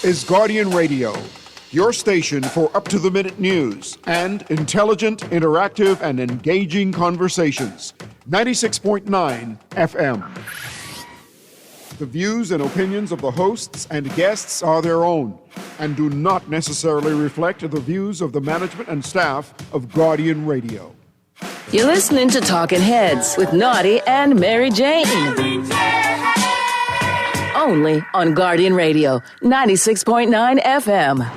is Guardian Radio, your station for up-to-the-minute news and intelligent, interactive, and engaging conversations. 96.9 FM. The views and opinions of the hosts and guests are their own and do not necessarily reflect the views of the management and staff of Guardian Radio. You're listening to Talking Heads with Naughty and Mary Jane. Only on Guardian Radio, 96.9 FM.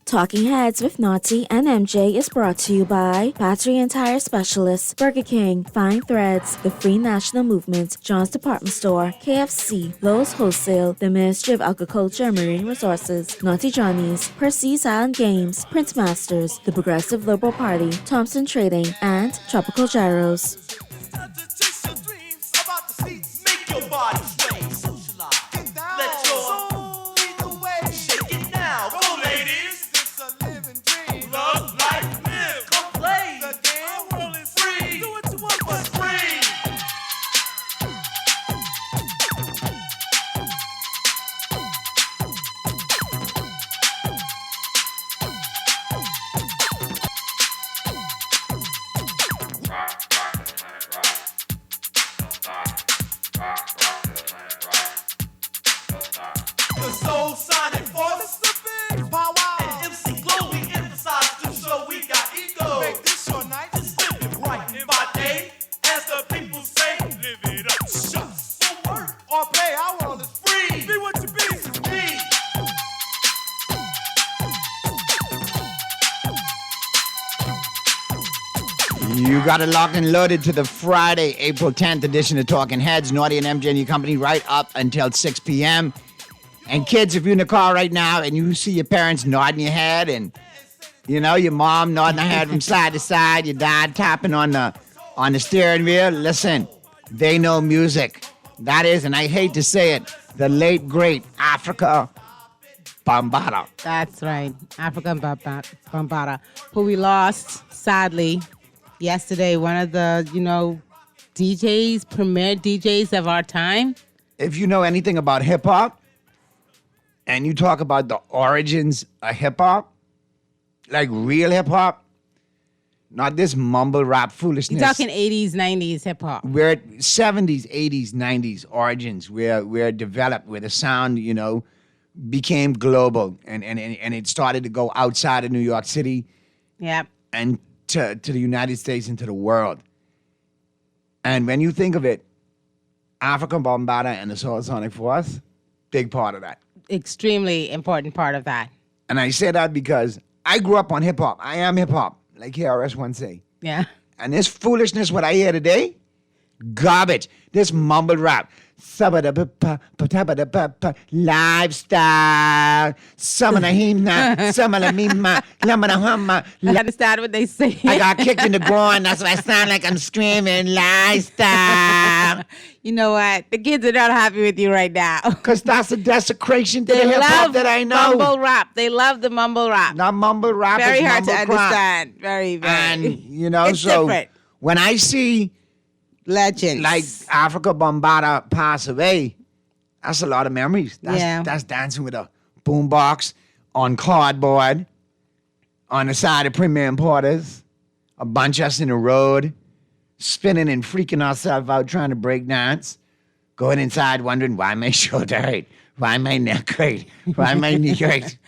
Talking Heads with Naughty and MJ is brought to you by Battery and Tire Specialists, Burger King, Fine Threads, the Free National Movement, John's Department Store, KFC, Lowe's Wholesale, the Ministry of Agriculture and Marine Resources, Naughty Johnny's, Percy's Island Games, Prince Masters, the Progressive Liberal Party, Thompson Trading, and Tropical Gyros. You got it locked and loaded to the Friday, April 10th edition of Talking Heads. Naughty and MJ and your company right up until 6 p.m. And kids, if you're in the car right now and you see your parents nodding your head and, you know, your mom nodding her head from side to side, your dad tapping on the steering wheel, listen, they know music. That is, and I hate to say it, the late, great Africa Bambaataa. That's right, Africa Bambaataa, who we lost, sadly, yesterday, one of the, DJs, premier DJs of our time. If you know anything about hip-hop, and you talk about the origins of hip-hop, like real hip-hop, not this mumble rap foolishness. You're talking 80s, 90s hip-hop. We're at 70s, 80s, 90s origins, where it developed, where the sound, became global, and it started to go outside of New York City. Yep. And to the United States and to the world. And when you think of it, Africa Bambaataa and the Soul Sonic Force, big part of that. Extremely important part of that. And I say that because I grew up on hip-hop. I am hip-hop, like KRS One say. Yeah. And this foolishness, what I hear today, garbage. This mumble rap. Lifestyle. Some of the himna, some of the mima, some of the humma. You understand what they say? I got kicked in the groin. That's why I sound like I'm screaming lifestyle. You know what? The kids are not happy with you right now. Because that's a desecration to the hip-hop that I know. Mumble rap. They love the mumble rap. Not mumble rap. Very it's hard to mumble understand. crap. Very. And, it's so different. when I see legends like Africa Bambaataa pass away, that's a lot of memories. That's dancing with a boombox on cardboard on the side of Premier Importers, a bunch of us in the road, spinning and freaking ourselves out trying to break dance, going inside wondering, why my shoulder hurt? Why my neck hurt? Why my knee hurt?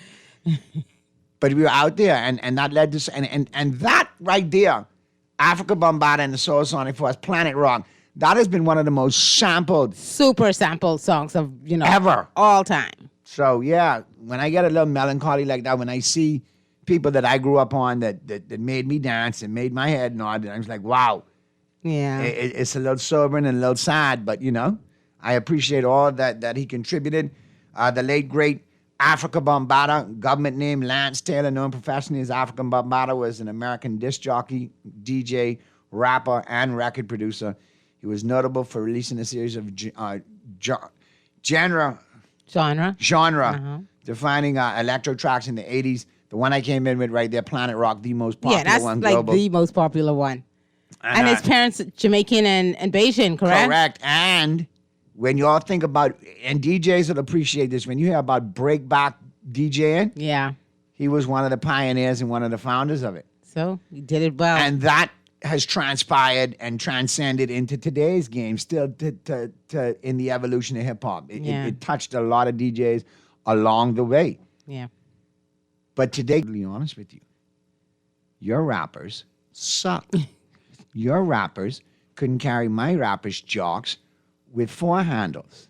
But we were out there, and that led to, and that right there, Africa Bambaataa and the Soul Sonic Force, Planet Rock, that has been one of the most sampled. Super sampled songs of, ever. All time. So, yeah, when I get a little melancholy like that, when I see people that I grew up on that made me dance and made my head nod, and I was like, wow. Yeah. It's a little sobering and a little sad, but, I appreciate all that he contributed. The late, great Africa Bambaataa, government name Lance Taylor, known professionally as Africa Bambaataa, was an American disc jockey, DJ, rapper, and record producer. He was notable for releasing a series of genre defining electro tracks in the 80s. The The one I came in with right there, Planet Rock, the most popular Yeah, that's one like global. the most popular one. And his parents, Jamaican and Bayesian, correct? Correct. And when y'all think about, and DJs will appreciate this, when you hear about breakback DJing, Yeah. he was one of the pioneers and one of the founders of it. So you did it well. And that has transpired and transcended into today's game, still to in the evolution of hip hop. It touched a lot of DJs along the way. Yeah. But today, to be honest with you, your rappers suck. Your rappers couldn't carry my rappers' jocks with 4 handles.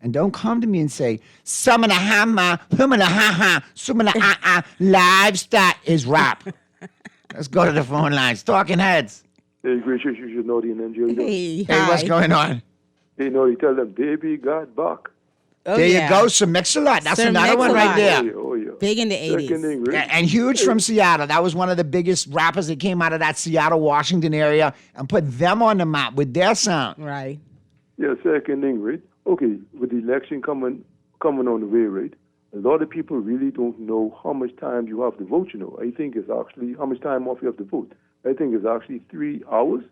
And don't come to me and say, some of the hammer, hum of the ha-ha, some of the lives, that is rap. Let's go to the phone lines. Talking Heads. Hey, gracious, you should know the NJ. Hey, Hey, what's going on? Hey, no, you tell them, baby got back. Oh, There yeah. you go, Sir Mix-a-Lot. That's Sir another one right Mix-a-Lot. there. Oh, yeah. Big in the Second 80s. English. And huge from Seattle. That was one of the biggest rappers that came out of that Seattle, Washington area and put them on the map with their sound. Right. Yeah, second thing, right? Okay, with the election coming on the way, right? A lot of people really don't know how much time you have to vote, you know. I think it's actually, how much time off you have to vote. I think it's actually 3 hours.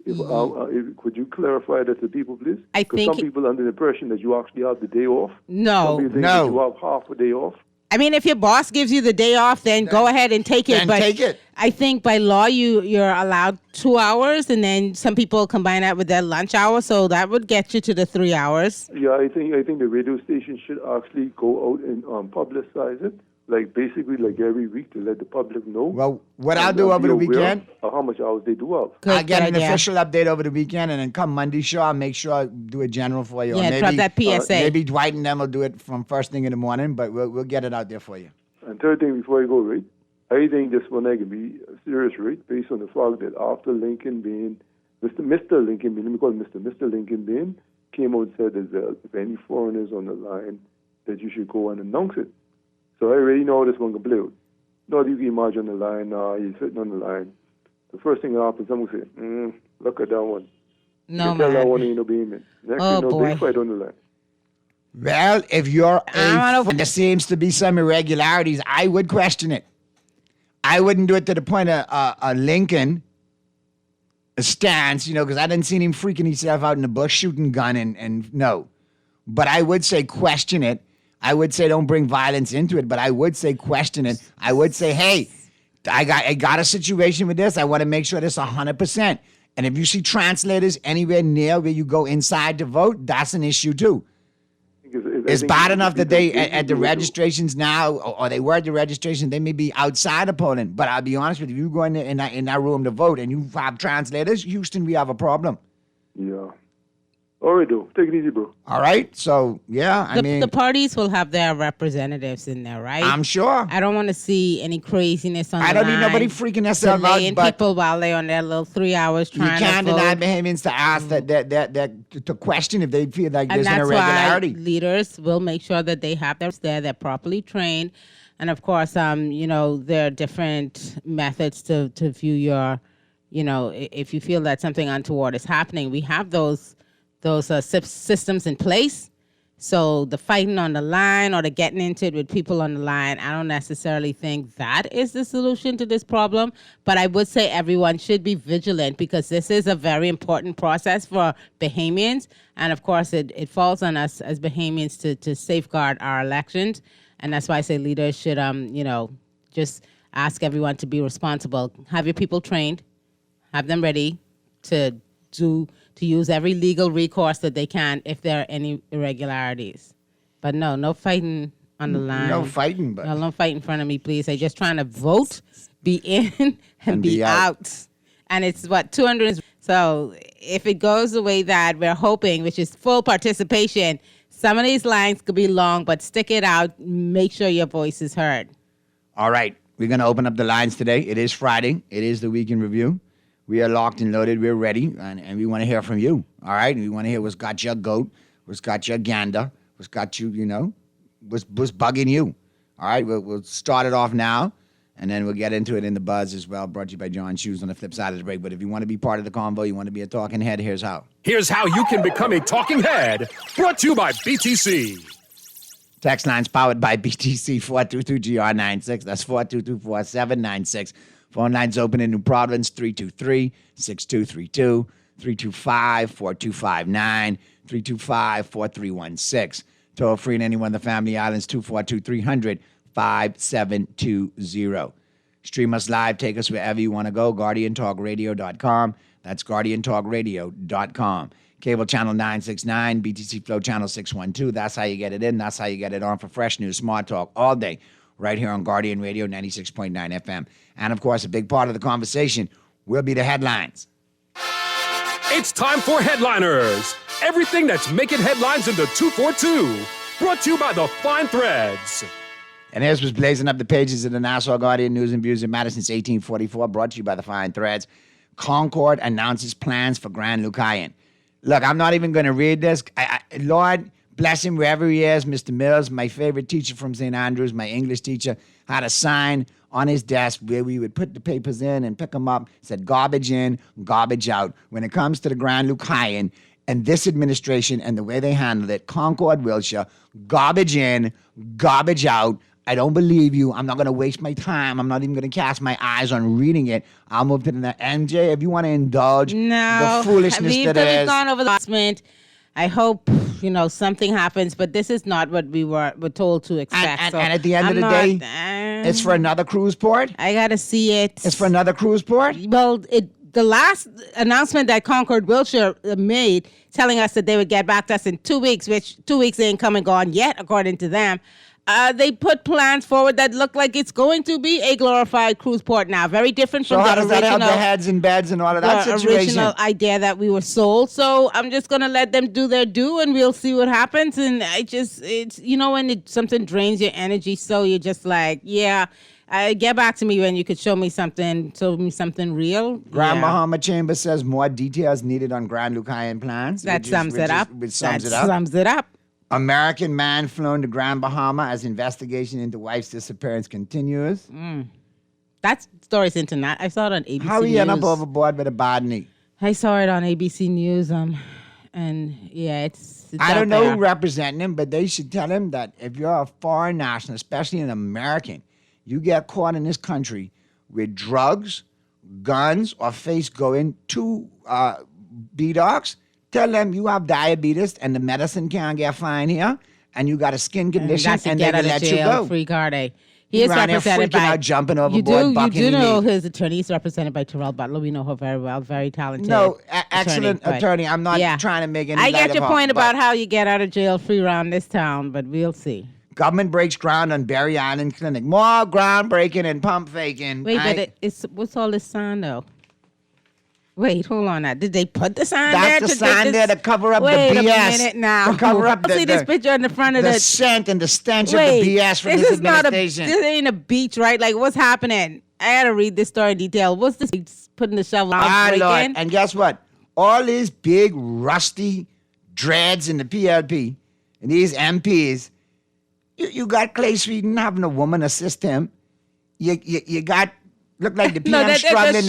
Could you clarify that to people, please? I Because think some people are under the impression that you actually have the day off. Some No. people think No. that you have half a day off. I mean, if your boss gives you the day off, then go ahead and take it. then But take it. I think by law you're allowed 2 hours, and then some people combine that with their lunch hour, so that would get you to the 3 hours. Yeah, I think the radio station should actually go out and publicize it, like basically like every week to let the public know. Well, what and, I'll do over be the aware weekend, of how much hours they do have. Good, I'll get good an idea. official update over the weekend, and then come Monday show, I'll make sure I do a general for you. Or Yeah, drop that PSA. Maybe Dwight and them will do it from first thing in the morning, but we'll get it out there for you. And third thing before I go, right, I think this one I can be serious, right, based on the fact that after Lincoln Bain, Mr. Lincoln Bain, let me call him Mr. Lincoln Bain, came out and said that if any foreigners on the line, that you should go and announce it. So I already know this one can play out. No, you can imagine the line, he's sitting on the line. The first thing that happens, someone will say, look at that one. No, you tell that one man. ain't no Bayman. Next Oh, thing you know, boy. they fight on the line. Well, if you're I don't- there seems to be some irregularities, I would question it. I wouldn't do it to the point of a Lincoln stance, because I didn't see him freaking himself out in the bush shooting gun and no. But I would say question it. I would say don't bring violence into it, but I would say question it. I would say, hey, I got a situation with this. I want to make sure this 100%. And if you see translators anywhere near where you go inside to vote, that's an issue too. It's bad enough that they at the registrations now, or they were at the registration, they may be outside of Poland. But I'll be honest with you, if you go in that room to vote and you have translators, Houston, we have a problem. Yeah. All right, though. Take it easy, bro. All right? So, yeah, I mean, The parties will have their representatives in there, right? I'm sure. I don't want to see any craziness on I the don't need line, nobody freaking themselves out, delaying but people while they're on their little 3 hours you trying can't to vote. deny Bahamians to ask that to question if they feel like And there's an that's why irregularity. leaders will make sure that they have their there, they're properly trained. And of course, there are different methods to view your, if you feel that something untoward is happening, we have those systems in place. So the fighting on the line or the getting into it with people on the line, I don't necessarily think that is the solution to this problem. But I would say everyone should be vigilant because this is a very important process for Bahamians. And of course, it falls on us as Bahamians to safeguard our elections. And that's why I say leaders should, just ask everyone to be responsible. Have your people trained. Have them ready to use every legal recourse that they can if there are any irregularities. But no fighting on the line. No fighting, but No fight in front of me, please. I'm just trying to vote, be in, and be out. And it's 200. So if it goes the way that we're hoping, which is full participation, some of these lines could be long, but stick it out. Make sure your voice is heard. All right, we're going to open up the lines today. It is Friday. It is the Week in Review. We are locked and loaded. We're ready, and we want to hear from you. All right, we want to hear what's got your goat, what's got your gander, what's got you, what's bugging you. All right, we'll start it off now, and then we'll get into it in the buzz as well. Brought to you by John Shoes on the flip side of the break. But if you want to be part of the convo, you want to be a talking head, here's how. Here's how you can become a talking head. Brought to you by BTC. Text line's powered by BTC 422-GR96. That's 422-4796. Phone line's open in New Providence, 323-6232, 325-4259, 325-4316. Toll free in any one of the Family Islands, 242-300-5720. Stream us live. Take us wherever you want to go. GuardianTalkRadio.com. That's GuardianTalkRadio.com. Cable channel 969, BTC Flow channel 612. That's how you get it in. That's how you get it on for fresh news, smart talk all day, right here on Guardian Radio 96.9 FM. And of course, a big part of the conversation will be the headlines. It's time for Headliners. Everything that's making headlines in the 242. Brought to you by the Fine Threads. And here's what's blazing up the pages of the Nassau Guardian News and Views in Madison since 1844. Brought to you by the Fine Threads. Concord announces plans for Grand Lucayan. Look, I'm not even going to read this. Lord, bless him wherever he is. Mr. Mills, my favorite teacher from St. Andrews, my English teacher, had a sign on his desk where we would put the papers in and pick them up. It said garbage in, garbage out. When it comes to the Grand Lucayan and this administration and the way they handled it, Concord, Wilshire, garbage in, garbage out. I don't believe you. I'm not going to waste my time. I'm not even going to cast my eyes on reading it. I'll move to the MJ. If you want to indulge the foolishness that it is. We've gone over the announcement. I hope, something happens, but this is not what we were told to expect. And at the end of the day, it's for another cruise port? I got to see it. It's for another cruise port? Well, the last announcement that Concord Wilshire made, telling us that they would get back to us in 2 weeks, which 2 weeks ain't come and gone yet, according to them. They put plans forward that look like it's going to be a glorified cruise port now. Very different from so how the does original, that help the heads and beds and all of that situation? Original idea that we were sold. So I'm just going to let them do their due and we'll see what happens. And it's when something drains your energy, so you're just like, get back to me when you could show me something real. Grand Bahama Chamber says more details needed on Grand Lucayan plans. That sums it up. American man flown to Grand Bahama as investigation into wife's disappearance continues. That story's internet. I saw it on ABC How he News. end up overboard with a body? I saw it on ABC News. And it's I don't out know there. who representing him, but they should tell him that if you're a foreign national, especially an American, you get caught in this country with drugs, guns, or face going to B-Docs, tell them you have diabetes and the medicine can't get fine here, and you got a skin condition, and they can let you go. Free card. He is Around there represented freaking by. out, jumping overboard, You do know me. his attorney is represented by Terrell Butler. We know her very well. Very talented. No, excellent but- attorney. I'm not trying to make any I light get of your her, point but about how you get out of jail free around this town, but we'll see. Government breaks ground on Berry Island Clinic. More groundbreaking and pump faking. Wait, what's all this sign though? Wait, hold on now. Did they put the sign there? That's the sign there to cover up Wait the BS. Wait a minute now. To cover up see this picture in the front of the scent and the stench of Wait, the BS from this this is not administration. this ain't a beach, right? Like, what's happening? I gotta read this story in detail. What's this? Putting the shovel out, Lord. And guess what? All these big rusty dreads in the PLP and these MPs, you got Clay Sweden having a woman assist him. You got look like the PM no, they're struggling. just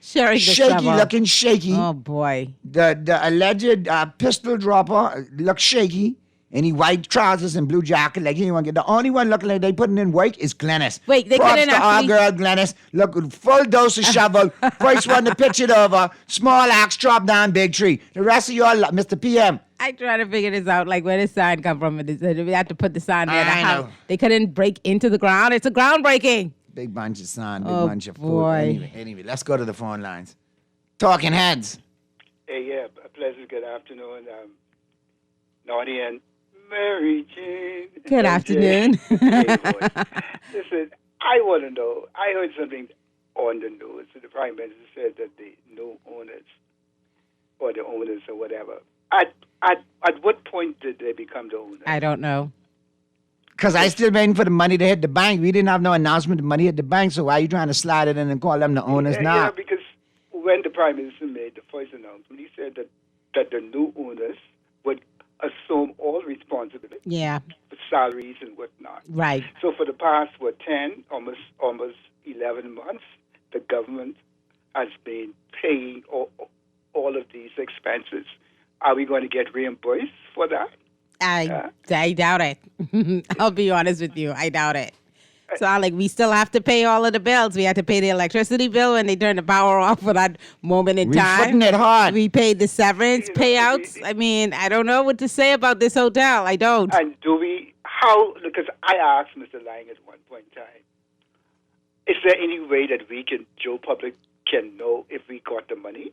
sharing the shaky, shovel. looking shaky. Oh boy. The alleged pistol dropper looks shaky. And he white trousers and blue jacket like he didn't want to get. The only one looking like they putting in work is Glennis. Wait, they Props couldn't to our actually- girl Glennis. Look, full dose of shovel. First one to pitch it over. Small axe, chop down big tree. The rest of y'all, Mr. PM. I try to figure this out, like where this sign come from. We had to put the sign there. I know. They couldn't break into the ground. It's a groundbreaking. Big bunch of sun, big Oh, bunch of food. boy. Anyway, let's go to the phone lines. Talking heads. Hey, a pleasant good afternoon, Naughty and Mary Jane. Good afternoon. Hey, boy. Listen, I want to know. I heard something on the news. The Prime Minister said that the new owners, or the owners or whatever, at what point did they become the owners? I don't know. Because I still waiting for the money to hit the bank. We didn't have no announcement the money hit the bank, so why are you trying to slide it in and call them the owners now? Yeah, because when the Prime Minister made the first announcement, he said that the new owners would assume all responsibility Yeah, for salaries and whatnot. right. So for the past, 10, almost 11 months, the government has been paying all of these expenses. Are we going to get reimbursed for that? I doubt it. I'll be honest with you. I doubt it. So like we still have to pay all of the bills. We had to pay the electricity bill when they turned the power off for that moment in We're time. footing it hard. We paid the severance payouts. I mean, I don't know what to say about this hotel. I don't. And because I asked Mr. Lang at one point in time, is there any way that Joe Public can know if we got the money?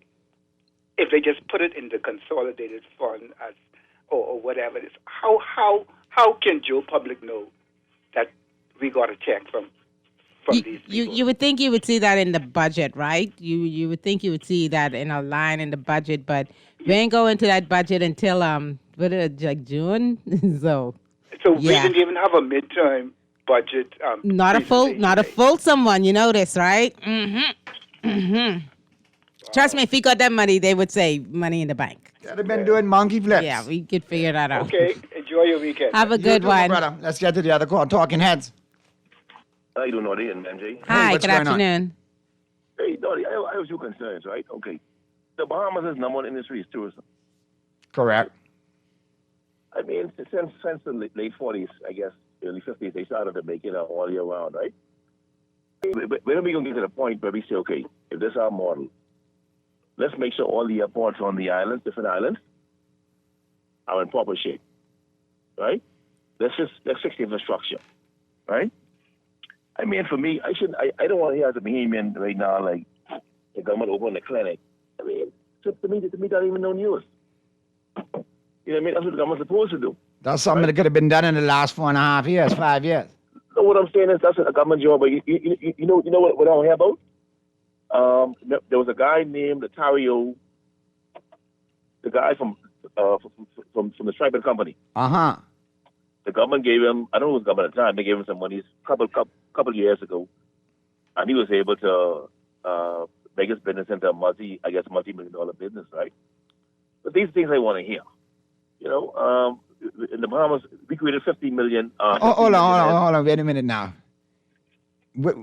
If they just put it in the consolidated fund or whatever it is, how can Joe Public know that we got a check from these people? You would think you would see that in the budget, right? You would think you would see that in a line in the budget, but we ain't go into that budget until like June. So we didn't even have a midterm budget. Not a fulsome one. You know this, right? Trust me, if we got that money, they would say money in the bank. They've been doing monkey flips. Yeah, we could figure that out. Okay, enjoy your weekend. Have a good one. Brother. Let's get to the other call. Talking Heads. How you doing, Naughty and MJ? Hi, what's good going on? afternoon. Hey, Naughty, I have two concerns, right? Okay. The Bahamas' number one industry is tourism. Correct. I mean, since the late 40s, I guess, early 50s, they started to make it all year round, right? When are we going to get to the point where we say, okay, if this is our model, let's make sure all the airports on the islands, different islands, are in proper shape, right? Let's fix the infrastructure, right? I mean, for me, I don't want to hear as a Bahamian right now, like, the government open the clinic. I mean, to me, that's even no news. You know what I mean? That's what the government's supposed to do. That's something that could have been done in the last 4.5 years, 5 years. So what I'm saying is that's a government job, but you know what I don't hear about? There was a guy named Tario, the guy from the Striping Company. Uh-huh. The government gave him, I don't know who was government at the time, they gave him some money a couple years ago, and he was able to make his business into a multi-million-dollar business, right? But these things I want to hear. You know, in the Bahamas, we created 50 million. Hold on. Wait a minute now. There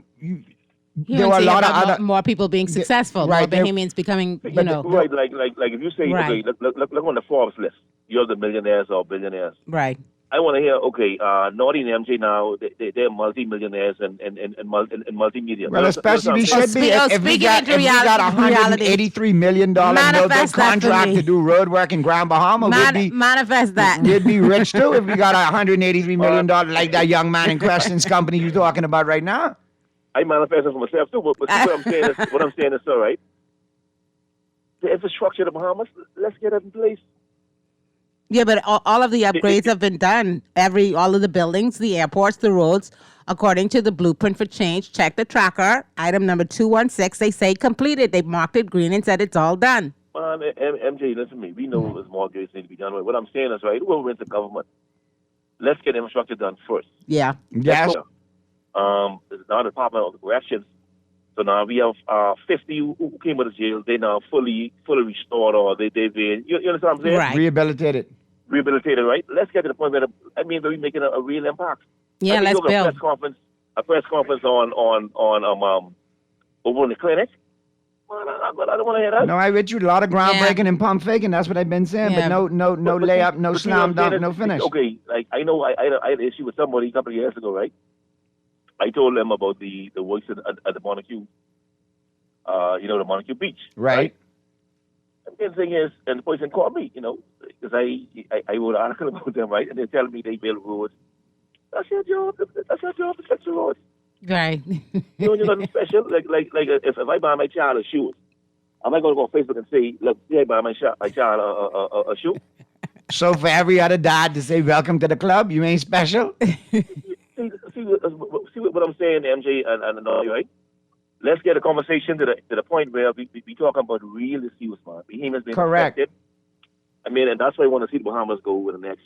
You were a see lot of about other... more people being successful, right, more Bahamians becoming, Right, like if you say, Right. okay, look on the Forbes list. You're the millionaires or billionaires. Right. I want to hear, okay, Naughty and MJ now, they're multi-millionaires and multimedia. Well, especially we should be. If we got $183 million no-bid contract to do road work in Grand Bahama, manifest that. We'd be rich too if we got $183 million like that young man in Question's company you're talking about right now. I manifest it for myself too, but see what I'm saying is so, right? The infrastructure of the Bahamas, let's get it in place. Yeah, but all of the upgrades have been done. All of the buildings, the airports, the roads, according to the Blueprint for Change. Check the tracker. Item number 216. They say completed. They marked it green and said it's all done. Man, MJ, listen to me. We know there's more upgrades need to be done. What I'm saying is, right, whoever wins the government, let's get infrastructure done first. Yeah. Yes. Now the Department of Corrections. So now we have 50 who came out of jail. They now fully restored, or they've been, you understand what I'm saying? Right. Rehabilitated, right? Let's get to the point where we're making a real impact. Yeah, let's build. A press conference on over in the clinic. Man, I don't want to hear that. No, I with you. A lot of groundbreaking and pump faking. That's what I've been saying. Yeah. But no layup, no slam dunk, no finish. Okay, like I know I had an issue with somebody a couple of years ago, right? I told them about the works at the Montague, the Montague Beach. Right. And the thing is, and the person called me, because I wrote an article about them, right? And they're telling me they build roads. That's your job. That's your job to fix the roads. Right. You're nothing special. Like if I buy my child a shoe, am I going to go on Facebook and say, look, I buy my child a shoe? So for every other dad to say, welcome to the club, you ain't special? See what I'm saying, MJ and all, right? Let's get a conversation to the point where we talk about real issues, man. Bahamians being Correct. affected. I mean, and that's why I want to see the Bahamas go in the next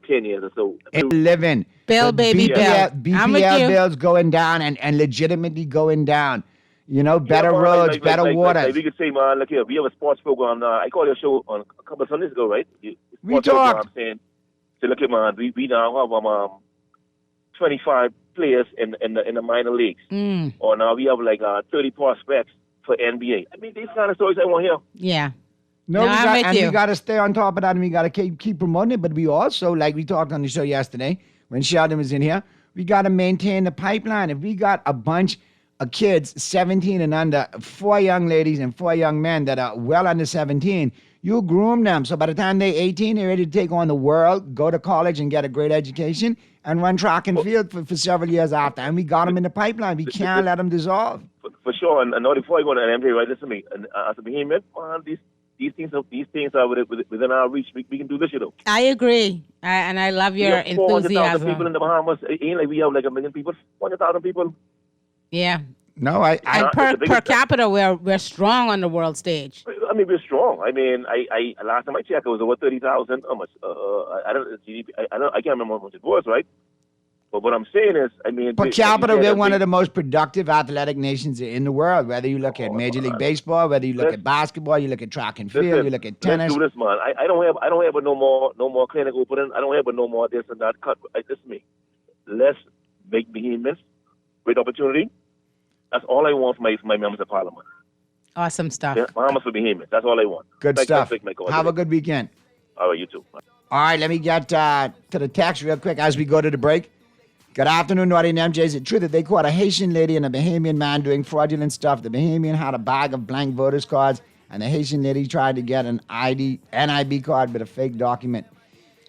10 years or so. Living. Bill, baby, Bill. BPL bills going down and legitimately going down. Better roads, better waters. Like we could say, man, look here, we have a sports program. I called your show on a couple of Sundays ago, right? We talked. Saying, look here, man, we now have 25 players in the minor leagues. Or now we have like 30 prospects for NBA. I mean, these kind of stories I want to hear. Yeah. No, I'm with you. We got to stay on top of that, and we got to keep promoting it. But we also, like we talked on the show yesterday when Sheldon was in here, we got to maintain the pipeline. If we got a bunch of kids, 17 and under, 4 young ladies and 4 young men that are well under 17, you groom them. So by the time they're 18, they're ready to take on the world, go to college and get a great education, and run track and field for several years after. And we got them in the pipeline. We can't let them dissolve. For sure. And now before I go to MJ, right, listen to me. And as a behemoth, these things are within our reach. We can do this, you know. I agree. And I love your enthusiasm. 400,000 people in the Bahamas. It ain't like we have like 1 million people. 400,000 people. Yeah. No, and per capita, we're strong on the world stage. I mean, we're strong. I mean, I last time I checked, it was over 30,000. How much? I can't remember how much it was, right? But what I'm saying is, I mean, per capita, we're one of the most productive athletic nations in the world. Whether you look at Major League Baseball, whether you look at basketball, you look at track and field, you look at tennis. Let's do this, man. I don't have no more clinic opening. I don't have no more this and that. Cut. Listen to me. Let's make behemoths great opportunity. That's all I want for my members of parliament. Awesome stuff. Yeah, Bahamas for behemoths. That's all I want. Good stuff. Have a good weekend. All right, you too. All right, let me get to the text real quick as we go to the break. Good afternoon, Naughty and MJ. Is it true that they caught a Haitian lady and a Bahamian man doing fraudulent stuff? The Bahamian had a bag of blank voters cards, and the Haitian lady tried to get an NIB card with a fake document.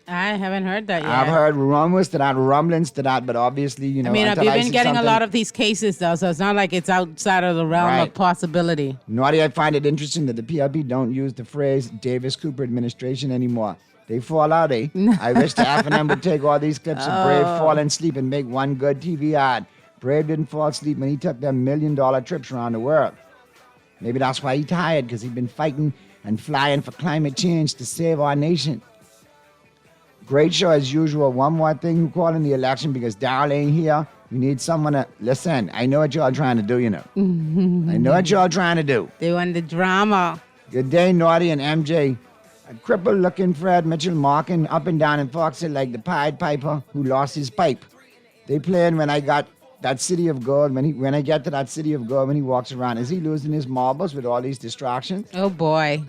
I haven't heard that yet. I've heard rumblings to that, but obviously, you know. I mean, have you been getting a lot of these cases, though, so it's not like it's outside of the realm of possibility. Naughty, I find it interesting that the PLP don't use the phrase Davis Cooper administration anymore. They fall out, eh? I wish the F&M would take all these clips of Brave falling asleep and make one good TV ad. Brave didn't fall asleep when he took them $1 million trips around the world. Maybe that's why he's tired, because he's been fighting and flying for climate change to save our nation. Great show as usual. One more thing, who called in the election because Darryl ain't here. We need someone to listen. I know what y'all trying to do, you know. I know what y'all trying to do. They want the drama. Good day, Naughty and MJ. A crippled-looking Fred Mitchell marking up and down in Foxhill like the Pied Piper who lost his pipe. They playing when I got that city of gold. When I get to that city of gold, when he walks around, is he losing his marbles with all these distractions? Oh boy.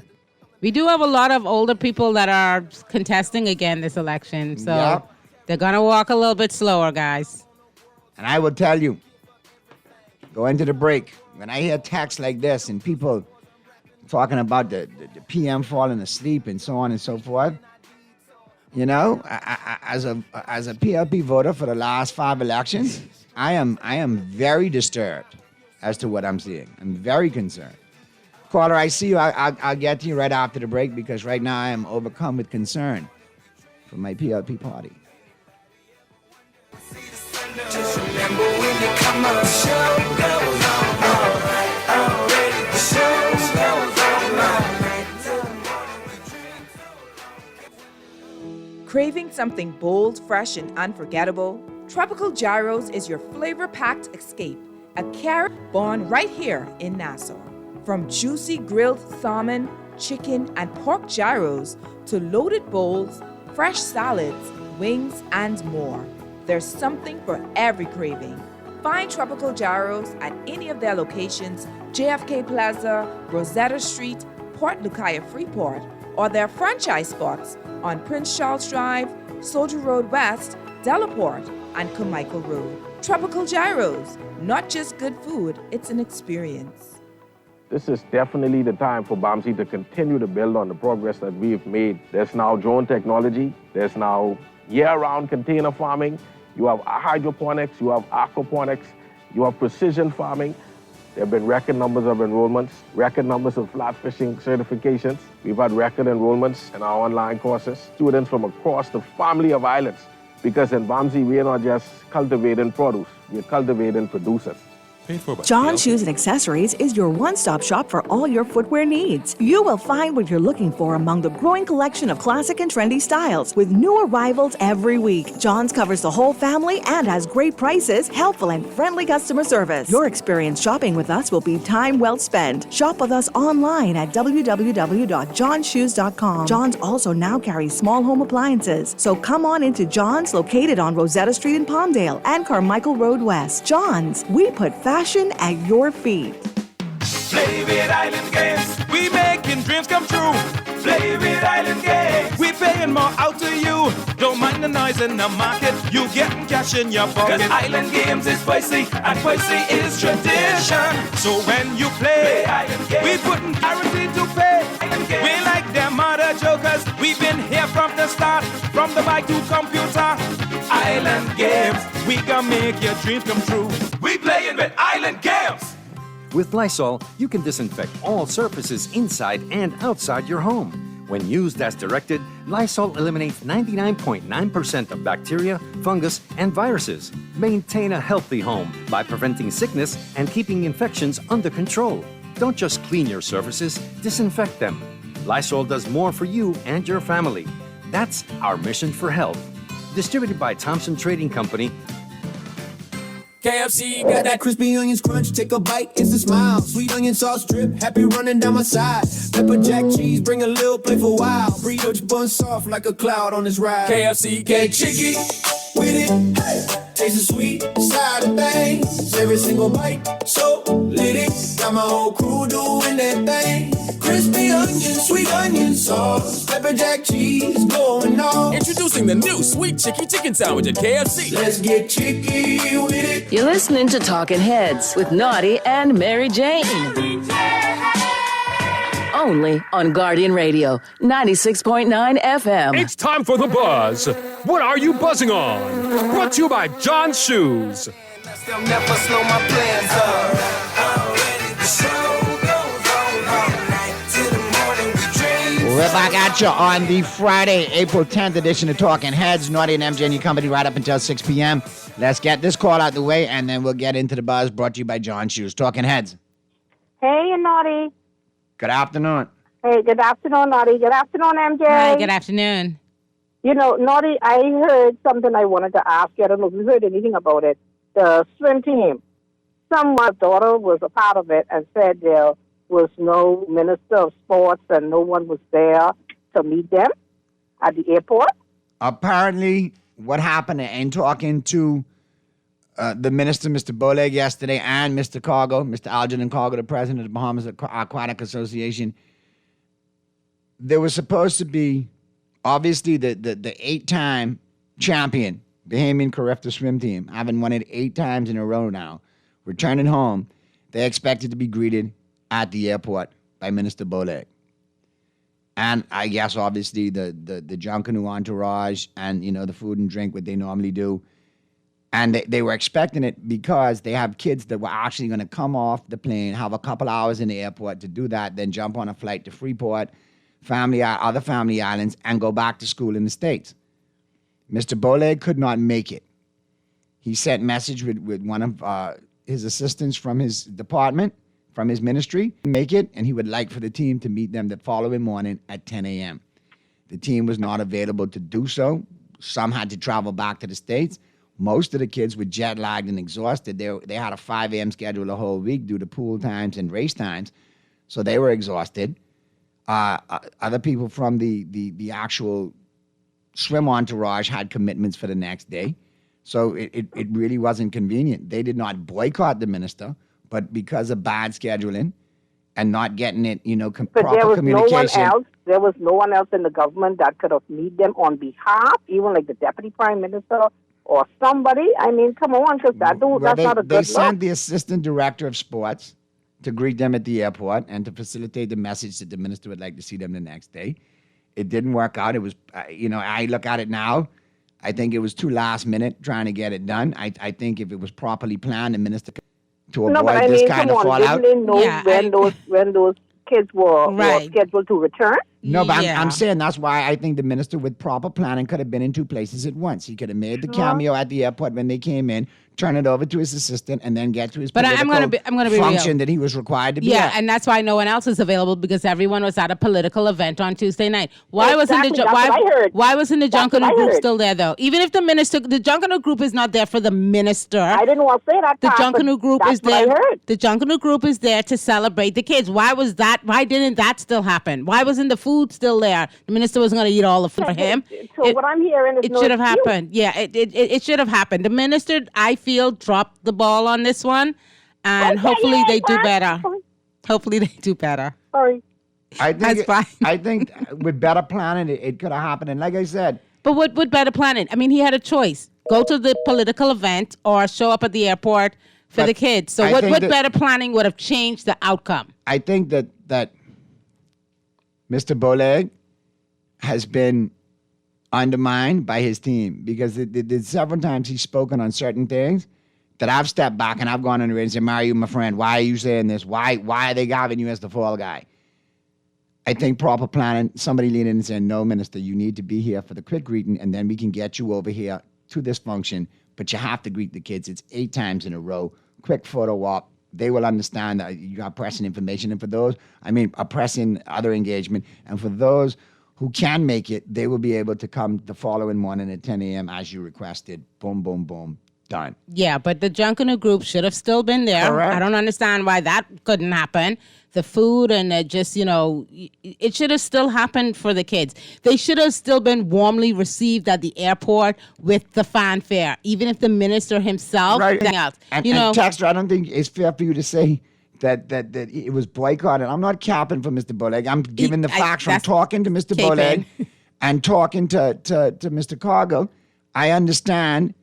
We do have a lot of older people that are contesting again this election, so they're going to walk a little bit slower, guys. And I will tell you, go into the break, when I hear texts like this and people talking about the PM falling asleep and so on and so forth, you know, as a PLP voter for the last 5 elections, I am very disturbed as to what I'm seeing. I'm very concerned. Caller, I see you. I'll get to you right after the break because right now I am overcome with concern for my PLP party. Just remember when you come on, the show goes on all night. Already the show goes on all night. Craving something bold, fresh, and unforgettable? Tropical Gyros is your flavor-packed escape. A carrot born right here in Nassau. From juicy grilled salmon, chicken, and pork gyros to loaded bowls, fresh salads, wings, and more. There's something for every craving. Find Tropical Gyros at any of their locations, JFK Plaza, Rosetta Street, Port Lucaya Freeport, or their franchise spots on Prince Charles Drive, Soldier Road West, Delaport, and Carmichael Road. Tropical Gyros, not just good food, it's an experience. This is definitely the time for BAMSI to continue to build on the progress that we've made. There's now drone technology. There's now year-round container farming. You have hydroponics. You have aquaponics. You have precision farming. There have been record numbers of enrollments, record numbers of flat fishing certifications. We've had record enrollments in our online courses. Students from across the family of islands. Because in BAMSI, we are not just cultivating produce. We're cultivating producers. John Shoes and Accessories is your one-stop shop for all your footwear needs. You will find what you're looking for among the growing collection of classic and trendy styles with new arrivals every week. John's covers the whole family and has great prices, helpful and friendly customer service. Your experience shopping with us will be time well spent. Shop with us online at www.johnshoes.com. John's also now carries small home appliances, so come on into John's located on Rosetta Street in Palmdale and Carmichael Road West. John's, we put fashion at your feet. Flavor Island games, we making dreams come true. price in the market, you getting cash in your pocket. 'Cause Island Games is spicy, and spicy is tradition. So when you play Island Games, we putting guarantee to pay. We like them other jokers, we've been here from the start, from the bike to computer. Island Games, we gonna make your dreams come true. We playing with Island Games. With Lysol, you can disinfect all surfaces inside and outside your home. When used as directed, Lysol eliminates 99.9% of bacteria, fungus, and viruses. Maintain a healthy home by preventing sickness and keeping infections under control. Don't just clean your surfaces, disinfect them. Lysol does more for you and your family. That's our mission for health. Distributed by Thompson Trading Company. KFC got that crispy onions crunch. Take a bite, it's a smile. Sweet onion sauce drip, happy running down my side. Pepper jack cheese, bring a little playful wow. Burrito bun soft like a cloud on this ride. KFC, get chicky with it. Hey, taste the sweet side of things. Every single bite, so lit it. Got my whole crew doing that thing. Crispy onion, sweet onion sauce. Pepper jack cheese, going on. Introducing the new Sweet Chicky Chicken Sandwich at KFC. Let's get chicky with it. You're listening to Talking Heads with Naughty and Mary Jane. Only on Guardian Radio, 96.9 FM. It's time for The Buzz. What are you buzzing on? Brought to you by John's Shoes. They'll never slow my plans up. Already the show goes on all night till the morning we dream. We're back at you on the Friday, April 10th edition of Talking Heads. Naughty and MJ and your company right up until 6 p.m. Let's get this call out the way, and then we'll get into the buzz brought to you by John Shoes. Talking Heads. Hey, Naughty. Good afternoon. Hey, good afternoon, Naughty. Good afternoon, MJ. Hi, good afternoon. You know, Naughty, I heard something I wanted to ask you. I don't know if you heard anything about it. The swim team. Someone's daughter was a part of it and said there was no minister of sports and no one was there to meet them at the airport. Apparently, what happened in talking to the minister, Mr. Boleg, yesterday, and Mr. Cargo, Mr. Algernon Cargo, the president of the Bahamas Aquatic Association, there was supposed to be, obviously, the 8-time champion, Bahamian Carifta swim team, having won it 8 times in a row now, returning home. They expected to be greeted at the airport by Minister Boleg. And I guess, obviously, the Junkanoo entourage and, you know, the food and drink, what they normally do. And they were expecting it because they have kids that were actually going to come off the plane, have a couple hours in the airport to do that, then jump on a flight to Freeport, other family islands, and go back to school in the States. Mr. Boleg could not make it. He sent message with one of his assistants from his department, from his ministry, make it, and he would like for the team to meet them the following morning at 10 a.m. The team was not available to do so. Some had to travel back to the States. Most of the kids were jet-lagged and exhausted. They had a 5 a.m. schedule the whole week due to pool times and race times, so they were exhausted. Other people from the actual swim entourage had commitments for the next day, so it really wasn't convenient. They did not boycott the minister, but because of bad scheduling and not getting it, proper communication. There was no one else in the government that could have met them on behalf, even like the deputy prime minister or somebody. I mean, come on, because that's not a good look. They sent the assistant director of sports to greet them at the airport and to facilitate the message that the minister would like to see them the next day. It didn't work out. It was, I look at it now, I think it was too last minute trying to get it done. I think if it was properly planned, the minister could, to avoid this kind of fallout. Didn't they know when those kids were scheduled to return? No, but I'm saying that's why I think the minister with proper planning could have been in 2 places at once. He could have made the cameo at the airport when they came in, turn it over to his assistant, and then get to his political I'm gonna be function real. that he was required to be at. And that's why no one else is available, because everyone was at a political event on Tuesday night. Why wasn't the Junkanoo group still there, though? Even if the Junkanoo group is not there for the minister. I didn't want to say that. The Junkanoo group is there. The Junkanoo group is there to celebrate the kids. Why didn't that still happen? Why wasn't the food still there? The minister wasn't going to eat all the food for him. So what I'm hearing is it should have happened. Yeah, it should have happened. The minister, I feel, dropped the ball on this one, and hopefully they do better. Hopefully they do better. Sorry. I think with better planning, it could have happened. And like I said, But what better planning? I mean, he had a choice: go to the political event or show up at the airport for the kids. So what better planning would have changed the outcome? I think that Mr. Boleg has been undermined by his team because there's several times he's spoken on certain things that I've stepped back and I've gone under it and said, Mario, my friend, why are you saying this? Why are they having you as the fall guy? I think proper planning, somebody leaning in and saying, no, Minister, you need to be here for the quick greeting and then we can get you over here to this function, but you have to greet the kids. It's 8 times in a row. Quick photo op. They will understand that you have pressing information. And for those, a pressing other engagement. And for those who can make it, they will be able to come the following morning at 10 a.m. as you requested. Boom, boom, boom. Done. Yeah, but the Junkanoo group should have still been there. Correct. I don't understand why that couldn't happen. The food and it should have still happened for the kids. They should have still been warmly received at the airport with the fanfare, even if the minister himself, right. else. And Texter, I don't think it's fair for you to say that it was boycotted. I'm not capping for Mr. Boleg. I'm giving the facts from talking to Mr. Boleg and talking to Mr. Cargill. I understand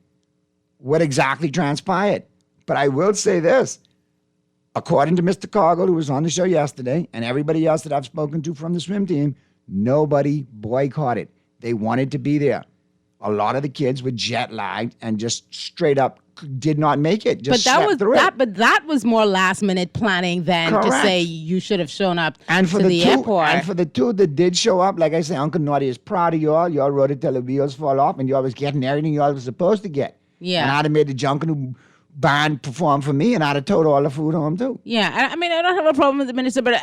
what exactly transpired. But I will say this. According to Mr. Cargill, who was on the show yesterday, and everybody else that I've spoken to from the swim team, nobody boycotted. They wanted to be there. A lot of the kids were jet lagged and just straight up did not make it. Just But that was more last minute planning than to say you should have shown up to the airport. And for the 2 that did show up, like I say, Uncle Naughty is proud of y'all. Y'all rode it till the wheels fall off, and y'all was getting everything y'all was supposed to get. Yeah. And I'd have made the Junkanoo band perform for me, and I'd have towed all the food home too. Yeah, I mean, I don't have a problem with the minister, but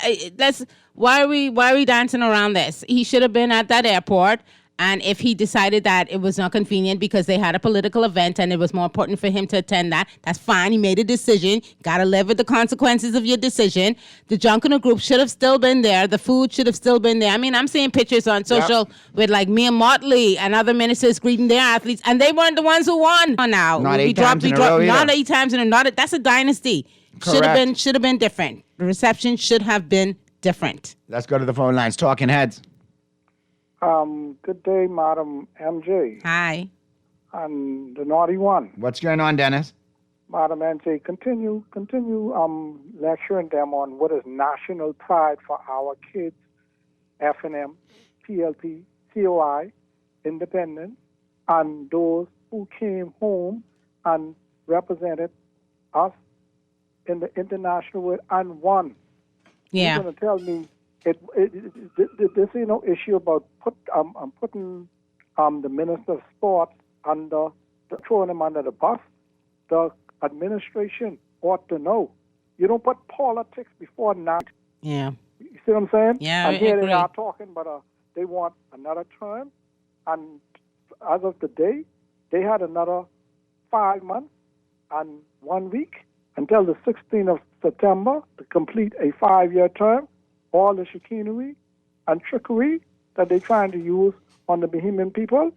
why are we dancing around this? He should have been at that airport. And if he decided that it was not convenient because they had a political event and it was more important for him to attend that, that's fine. He made a decision. Got to live with the consequences of your decision. The Junkanoo group should have still been there. The food should have still been there. I mean, I'm seeing pictures on social with like Mia Motley and other ministers greeting their athletes, and they weren't the ones who won. Oh, now not 8 times in a row either. Not 8 times in a row. That's a dynasty. Correct. Should have been different. The reception should have been different. Let's go to the phone lines. Talking Heads. Good day, Madam MJ. Hi. And the Naughty One. What's going on, Dennis? Madam MJ, continue lecturing them on what is national pride for our kids, F&M, PLP, COI, Independent, and those who came home and represented us in the international world and won. Yeah. You're going to tell me this is no issue about putting the Minister of Sport throwing him under the bus. The administration ought to know. You don't put politics before now. Yeah. You see what I'm saying? Yeah, and here agree. they are talking, but they want another term. And as of today, they had another 5 months and 1 week until the 16th of September to complete a 5-year term. All the chicanery and trickery that they're trying to use on the Bahamian people.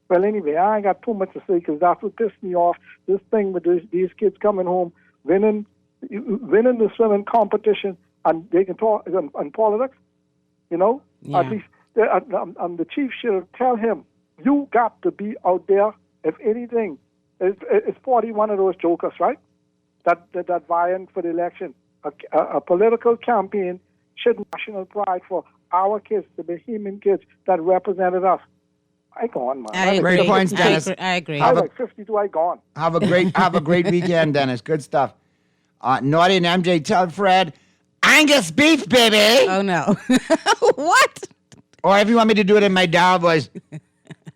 Well, anyway, I ain't got too much to say because that's what pissed me off. This thing with these kids coming home, winning the swimming competition, and they can talk on politics, Yeah. At least the chief should tell him, you got to be out there. If anything, it's 41 of those jokers, right? That vying for the election. A political campaign should national pride for our kids, the Bahamian kids that represented us. I gone, man. I agree. Great points, Dennis. I agree. I was like 52. I gone. Have a great weekend, Dennis. Good stuff. Naughty and MJ, tell Fred, Angus beef, baby. Oh no. What? Or if you want me to do it in my dial voice,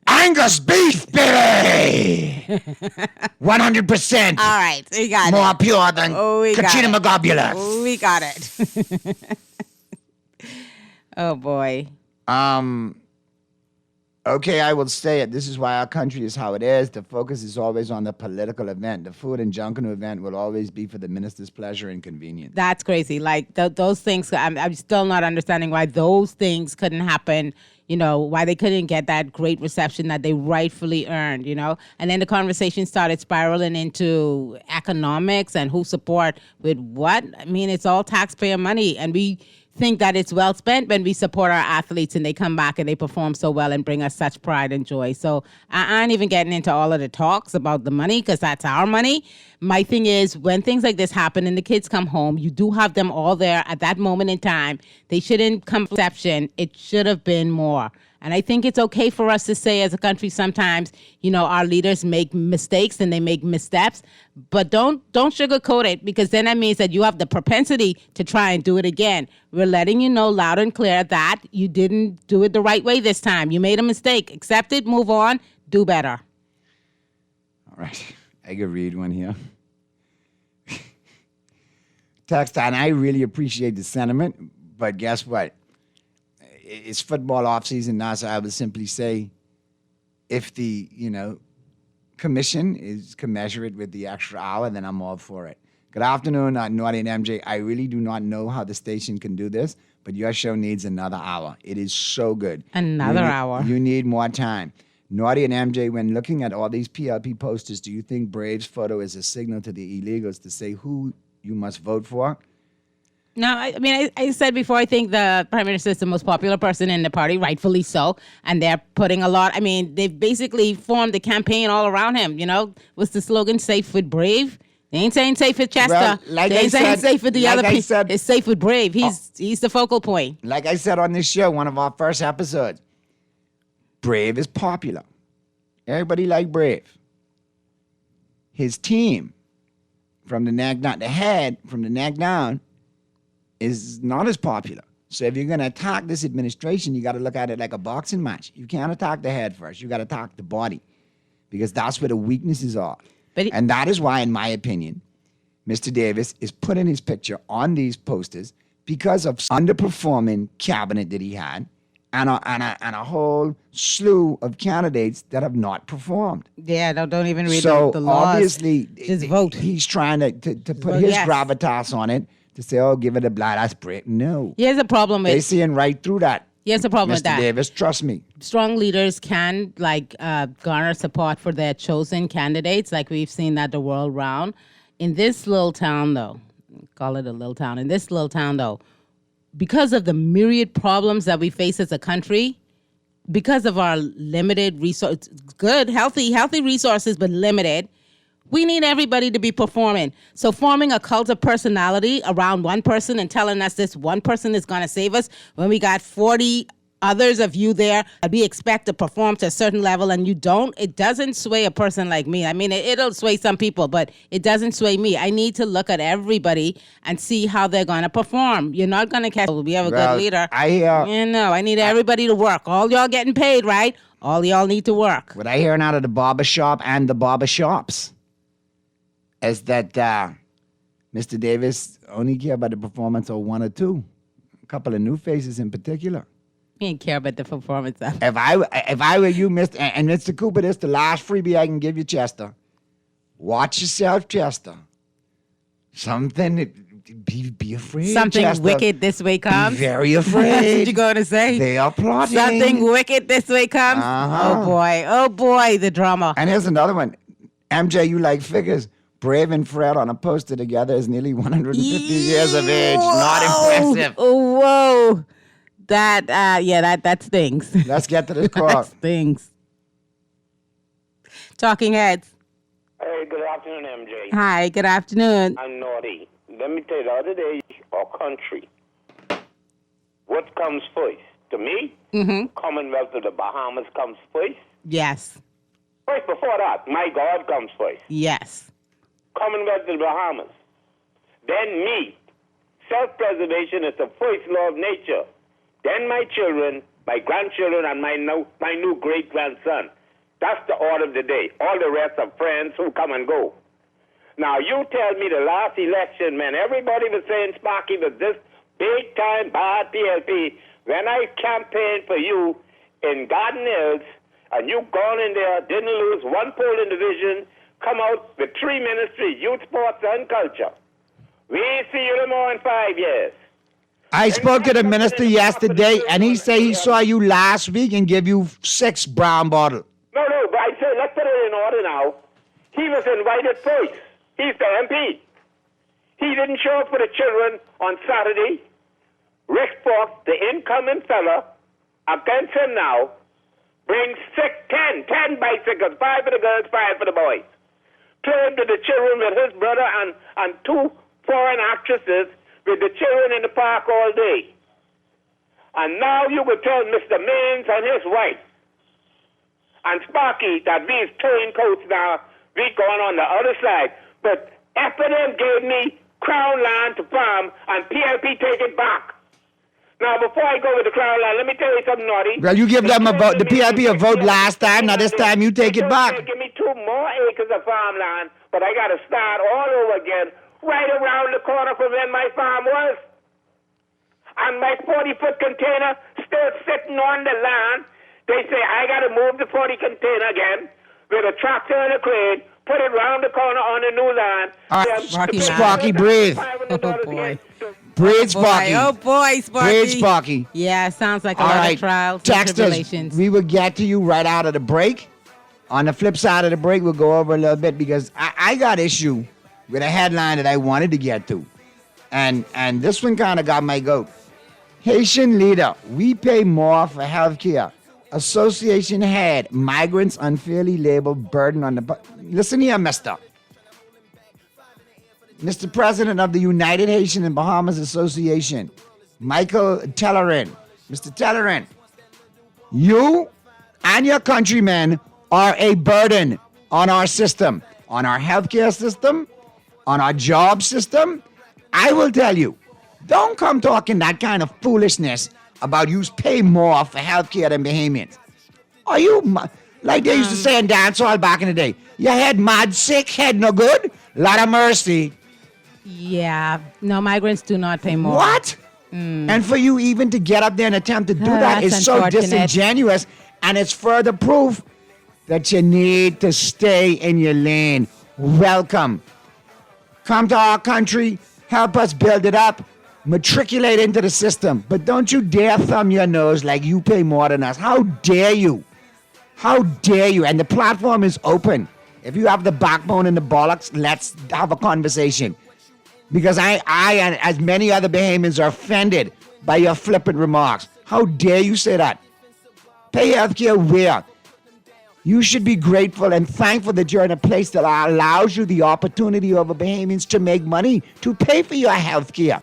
Angus beef, baby. 100%. All right, we got more it. pure than Katrina Magobulus. We got it. Oh boy. Okay, I will say it. This is why our country is how it is. The focus is always on the political event. The food and Junkanoo event will always be for the minister's pleasure and convenience. That's crazy. Like those things, I'm still not understanding why those things couldn't happen. Why they couldn't get that great reception that they rightfully earned, And then the conversation started spiraling into economics and who support with what. I mean, it's all taxpayer money. And we think that it's well spent when we support our athletes and they come back and they perform so well and bring us such pride and joy. So I ain't even getting into all of the talks about the money because that's our money. My thing is when things like this happen and the kids come home, you do have them all there at that moment in time. They shouldn't come from perception. It should have been more. And I think it's okay for us to say as a country sometimes, our leaders make mistakes and they make missteps, but don't sugarcoat it because then that means that you have the propensity to try and do it again. We're letting you know loud and clear that you didn't do it the right way this time. You made a mistake. Accept it, move on, do better. All right. I could read one here. Text, and I really appreciate the sentiment, but guess what? It's football offseason now, so I would simply say if the, commission is commensurate with the extra hour, then I'm all for it. Good afternoon, Naughty and MJ. I really do not know how the station can do this, but your show needs another hour. It is so good. Another hour. You need more time. Naughty and MJ, when looking at all these PLP posters, do you think Braves' photo is a signal to the illegals to say who you must vote for? No, I said before, I think the Prime Minister is the most popular person in the party, rightfully so. And they're putting a lot, they've basically formed a campaign all around him, What's the slogan? Safe with Brave? They ain't saying safe with Chester. Well, like they ain't saying safe with the other people. It's safe with Brave. He's the focal point. Like I said on this show, one of our first episodes, Brave is popular. Everybody like Brave. His team, from the neck down, the head, from the neck down, is not as popular. So if you're going to attack this administration, you got to look at it like a boxing match. You can't attack the head first. You got to attack the body because that's where the weaknesses are. And that is why, in my opinion, Mr. Davis is putting his picture on these posters because of underperforming cabinet that he had and a whole slew of candidates that have not performed. Yeah, don't even read so the laws. Obviously, just vote. He's trying to put his gravitas on it. To say, oh, give it a blight, that's Brave. No. Here's a problem with... They're seeing right through that. Here's a problem Mr. with that. Davis, trust me. Strong leaders can, garner support for their chosen candidates, like we've seen that the world round. In this little town, though, call it a little town. In this little town, though, because of the myriad problems that we face as a country, because of our limited resources, good, healthy resources, but limited, we need everybody to be performing. So forming a cult of personality around one person and telling us this one person is going to save us when we got 40 others of you there that we expect to perform to a certain level and you don't, it doesn't sway a person like me. It'll sway some people, but it doesn't sway me. I need to look at everybody and see how they're going to perform. You're not going to catch, we have a good leader. I need everybody to work. All y'all getting paid, right? All y'all need to work. What I hear out of the barbershop and the barbershops is that Mr. Davis only care about the performance of one or two, a couple of new faces in particular. He didn't care about the performance of. If I were you, Mr. Cooper, this the last freebie I can give you, Chester. Watch yourself, Chester. Be afraid, Something Chester. wicked this way comes. Be very afraid. That's what you're going to say? They are plotting. Something wicked this way comes. Uh-huh. Oh boy, the drama. And here's another one. MJ, you like figures. Brave and Fred on a poster together is nearly 150 years of age. Not impressive. Whoa. That stings. Let's get to the call. That stings. Talking Heads. Hey, good afternoon, MJ. Hi, good afternoon. I'm Naughty. Let me tell you, the other day, our country, what comes first? To me, Commonwealth of the Bahamas comes first. Yes. First, before that, my God comes first. Yes. Commonwealth of the Bahamas. Then me. Self-preservation is the first law of nature. Then my children, my grandchildren, and my new great-grandson. That's the order of the day. All the rest are friends who come and go. Now, you tell me the last election, man, everybody was saying Sparky was this big-time bad PLP. When I campaigned for you in Garden Hills, and you gone in there, didn't lose one polling division, come out with 3 ministries, youth, sports, and culture. We see you no more in 5 years. I spoke to the minister yesterday, and he said he saw you last week and gave you 6 brown bottles. No, but I say, let's put it in order now. He was invited first. He's the MP. He didn't show up for the children on Saturday. Rick Fox, the incoming fella, against him now, brings 10 bicycles, 5 for the girls, 5 for the boys. Played with the children with his brother and 2 foreign actresses with the children in the park all day. And now you could tell Mr. Maines and his wife and Sparky that we's towing coats now, we going on the other side. But FNM gave me Crown land to farm and PLP take it back. Now, before I go with the Crown land, let me tell you something, Naughty. Well, you give them the PLP a vote last time. Now this time you take it back. Give me 2 more acres of farmland, but I got to start all over again, right around the corner from where my farm was. And my 40-foot container still sitting on the land. They say I got to move the 40 container again with a tractor and a crane, put it round the corner on the new land. All right, Sparky, breathe. Oh, boy. Breathe, Sparky. Oh, boy, Sparky. Breathe, Sparky. Yeah, sounds like a All lot right, of trials and text us. tribulations. We will get to you right out of the break. On the flip side of the break, we'll go over a little bit because I got issue with a headline that I wanted to get to. And this one kind of got my goat. Haitian leader, we pay more for health care. Association head, migrants unfairly labeled burden on the... Listen here, mister. Mr. President of the United Haitian and Bahamas Association, Michael Tellerin. Mr. Tellerin, you and your countrymen are a burden on our system, on our healthcare system, on our job system. I will tell you, don't come talking that kind of foolishness about you pay more for healthcare than Bahamians. Are you, like they used to say in dancehall back in the day, your head mad sick, head no good? Lot of mercy. Yeah. No, migrants do not pay more. What? And for you even to get up there and attempt to do that That's is so unfortunate. disingenuous, and it's further proof that you need to stay in your lane. Welcome. Come to our country, help us build it up, matriculate into the system, but don't you dare thumb your nose like you pay more than us. How dare you? How dare you? And the platform is open. If you have the backbone and the bollocks, let's have a conversation. Because I and as many other Bahamians are offended by your flippant remarks. How dare you say that? Pay healthcare where? You should be grateful and thankful that you're in a place that allows you the opportunity over Bahamians to make money to pay for your healthcare.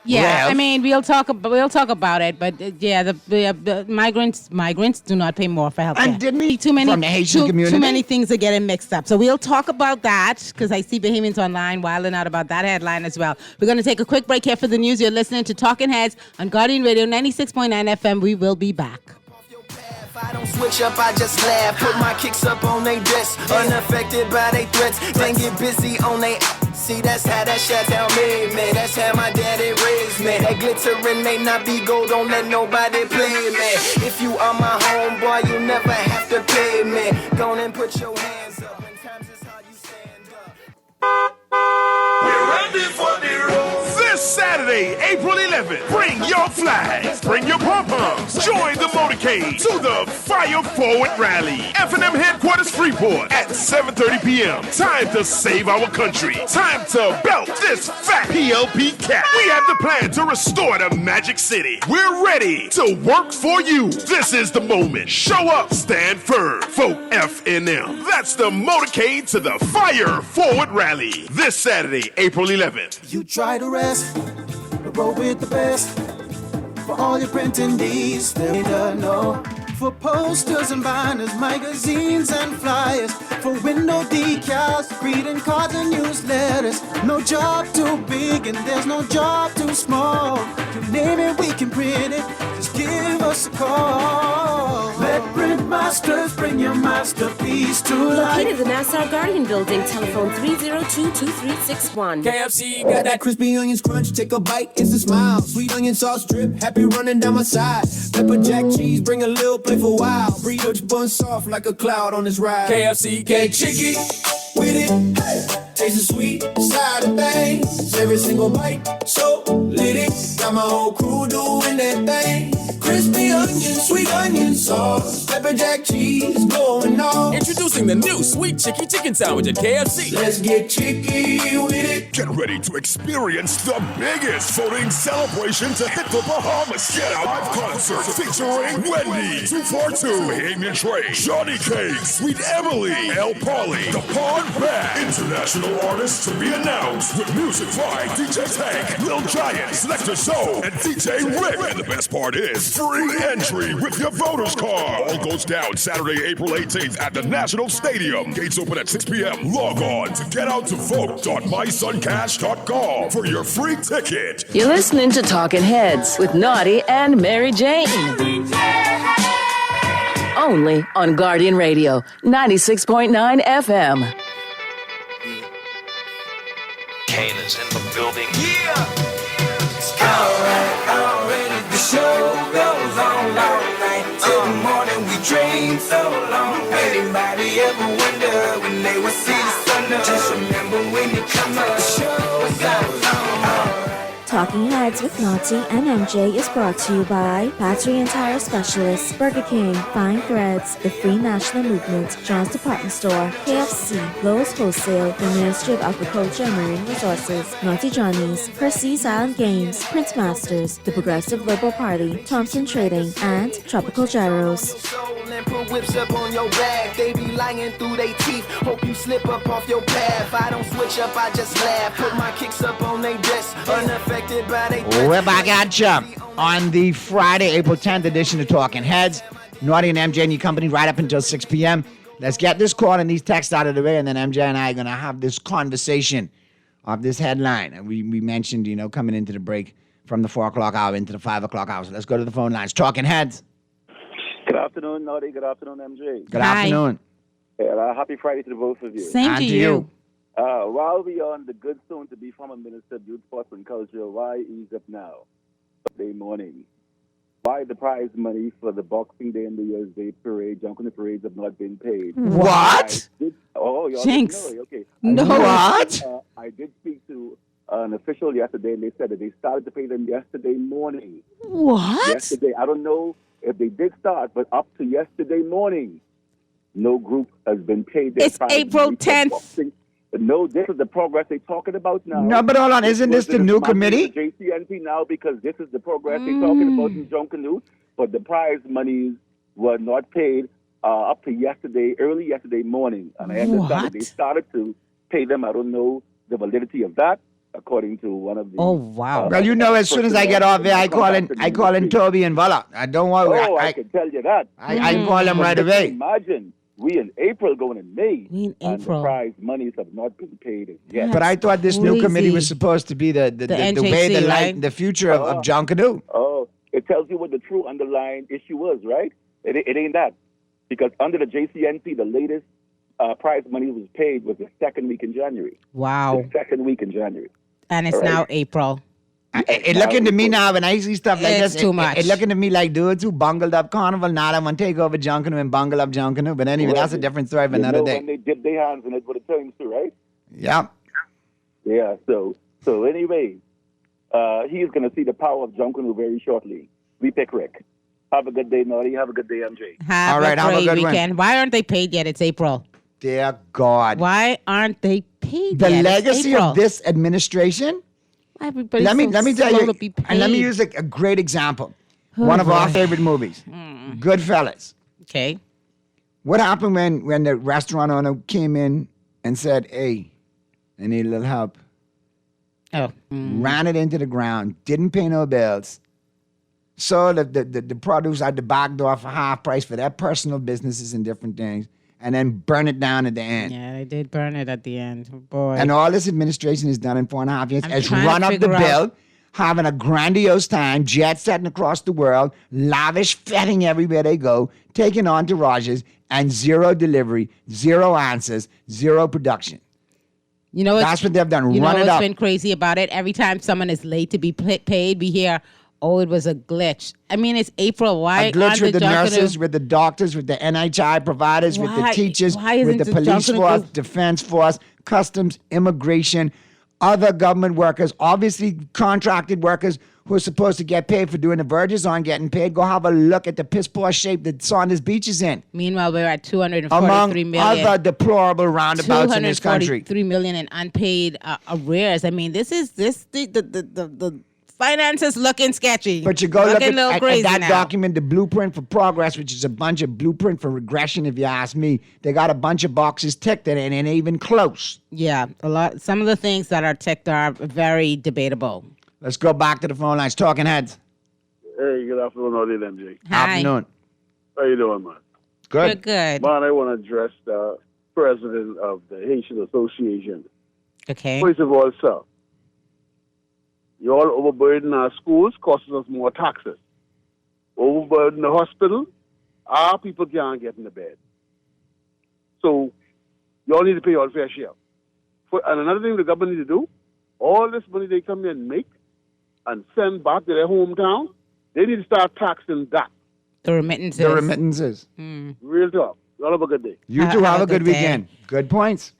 Yeah, Rev. I mean, we'll talk about it, but the migrants do not pay more for health care. And didn't we, too many from the Haitian community? Too many things are getting mixed up. So we'll talk about that because I see Bahamians online wilding out about that headline as well. We're going to take a quick break here for the news. You're listening to Talking Heads on Guardian Radio 96.9 FM. We will be back. I don't switch up, I just laugh. Put my kicks up on they desk, unaffected by they threats. Then get busy on they. See, that's how that Chi-Town made me. That's how my daddy raised me. That glittering may not be gold, don't let nobody play me. If you are my homeboy, you never have to pay me. Go on and put your hands up. When times is how you stand up. We're ready for the road. This Saturday, April 11th, bring your flags, bring your pom-poms, join the motorcade to the Fire Forward Rally. F&M Headquarters Freeport at 7:30 p.m. Time to save our country. Time to belt this fat PLP cap. We have the plan to restore the Magic City. We're ready to work for you. This is the moment. Show up, stand firm. Vote F&M. That's the motorcade to the Fire Forward Rally. This Saturday, April 11th. You try to rest, but roll with the best. For all your printing needs, they don't know. For posters and banners, magazines and flyers. For window decals, greeting cards and newsletters. No job too big and there's no job too small. You name it, we can print it. Just give us a call. Let Print Masters bring your masterpiece to life. Located in the Nassau Guardian Building, telephone 302-2361. KFC got that crispy onions crunch, take a bite, it's a smile. Sweet onion sauce drip, happy running down my side. Pepper jack cheese, bring a little playful wow. Burrito bun soft like a cloud on this ride. KFC cake chicken with it, hey. Taste the sweet side of things. Every single bite, so lit it. Got my whole crew doing that thing. Crispy onion, sweet onion sauce, pepper jack cheese going on. Introducing the new Sweet Chicky Chicken Sandwich at KFC. Let's get chicky with it. Get ready to experience the biggest voting celebration to hit the Bahamas. Get out live concert featuring Wendy, 242, Hamian Trey, Johnny Cake, Sweet Emily, El Polly, The Pond Band. International artists to be announced with music by DJ Tank, Lil Giant, Selector Soul, and DJ Rick. And the best part is free entry with your voter's card. All goes down Saturday, April 18th at the National Stadium. Gates open at 6 p.m. Log on to getoutovote.mysoncash.com for your free ticket. You're listening to Talking Heads with Naughty and Mary Jane. Only on Guardian Radio, 96.9 FM. Kane is in the building. Already the show goes on all night till the morning. We dream so long. Anybody ever wonder when they would see the sun up? Just remember when you come up, the show goes on. Talking Heads with Naughty and MJ is brought to you by Battery and Tire Specialists, Burger King, Fine Threads, the Free National Movement, John's Department Store, KFC, Lowe's Wholesale, the Ministry of Agriculture and Marine Resources, Naughty Johnny's, Percy's Island Games, Prince Masters, the Progressive Liberal Party, Thompson Trading, and Tropical Gyros. And put whips up on your back. They be lying through their teeth. Hope you slip up off your path. I don't switch up, I just laugh. Put my kicks up on their desk. Unaffected by they. We're back at you on the Friday, April 10th edition of Talking Heads. Naughty and MJ and your company right up until 6 p.m. Let's get this call and these texts out of the way, and then MJ and I are going to have this conversation of this headline. And we mentioned, coming into the break from the 4 o'clock hour into the 5 o'clock hour. So let's go to the phone lines. Talking Heads. Good afternoon, Naughty. Good afternoon, MJ. Good afternoon. Happy Friday to the both of you. Same to you. While we are on the good soon-to-be former Minister of Youth, Sports and Culture, why ease up now? Day morning. Why the prize money for the Boxing Day and New Year's Day parade, Junkanoo parades have not been paid? What? Y'all Jinx. didn't know. Okay. No. What? I did speak to an official yesterday, and they said that they started to pay them yesterday morning. What? Yesterday. I don't know if they did start, but up to yesterday morning, no group has been paid. It's April 10th. No, this is the progress they're talking about now. No, but hold on. Isn't this the new committee? The JCNP now, because this is the progress they're talking about in Junkanoo, but the prize monies were not paid up to yesterday, early yesterday morning. And I understand that they started to pay them. I don't know the validity of that, according to one of the... Oh, wow. Well, as soon as I get off there, I call in Toby and Voila. I don't want... I can tell you that. I can call them right away. Imagine, we in April going in May, and the prize monies have not been paid yet. But I thought this new committee was supposed to be the way, the light, the future of Junkanoo. Oh, it tells you what the true underlying issue was, right? It ain't that. Because under the JCNC, the latest prize money was paid was the second week in January. Wow. The second week in January. And it's now April. It looking to me now when I see stuff like It's this, too much. It looking to me like dudes who bungled up Carnival. Now they want to take over Junkanoo and bungle up Junkanoo. But anyway, that's a different story for another day. When they dip their hands in it, what it turns to, right? Yeah. Yeah. So anyway, he is going to see the power of Junkanoo very shortly. We pick Rick. Have a good day, Naughty. Have a good day, MJ. Have a great weekend. Why aren't they paid yet? It's April. Dear God. Why aren't they paid The yet? It's legacy April. of this administration. Everybody's Let me tell slow you, to be paid. and let me use a great example. Oh, One of our boy. favorite movies, Goodfellas. Okay. What happened when the restaurant owner came in and said, "Hey, I need a little help"? Oh. Ran it into the ground, didn't pay no bills, sold the produce out the back door for half price for their personal businesses and different things, and then burn it down at the end. Yeah, they did burn it at the end. Oh, boy. And all this administration has done in 4.5 years is trying to run up the figure bill, out- having a grandiose time, jet setting across the world, lavish fetting everywhere they go, taking entourages, and zero delivery, zero answers, zero production. You know, That's what they've done. You Run know it what's up. been crazy about it? Every time someone is late to be paid, we hear, "Oh, it was a glitch." I mean, it's April. Why A glitch aren't with the Junkanoo- nurses, with the doctors, with the NHI providers, with the Why- teachers, why isn't with the the police Junkanoo force, group- defense force, customs, immigration, other government workers, obviously contracted workers who are supposed to get paid for doing the verges aren't getting paid. Go have a look at the piss poor shape that Saunders Beach is in. Meanwhile, we're at 243 Among million. other deplorable roundabouts in this country. 243 million in unpaid arrears. I mean, the finances looking sketchy. But you go look at that now. document, the Blueprint for Progress, which is a bunch of blueprint for regression, if you ask me. They got a bunch of boxes ticked and it ain't even close. Yeah, some of the things that are ticked are very debatable. Let's go back to the phone lines. Talking Heads. Hey, good afternoon, Audie and MJ. Hi. Afternoon. How you doing, man? Good. Good. Man, I want to address the president of the Haitian Association. Okay. First of all, sir, you all overburden our schools, costing us more taxes. Overburden the hospital, our people can't get in the bed. So, you all need to pay your fair share. And another thing the government need to do, all this money they come here and make and send back to their hometown, they need to start taxing that. The remittances. Real talk. You all have a good day. You too have a good weekend. Good points.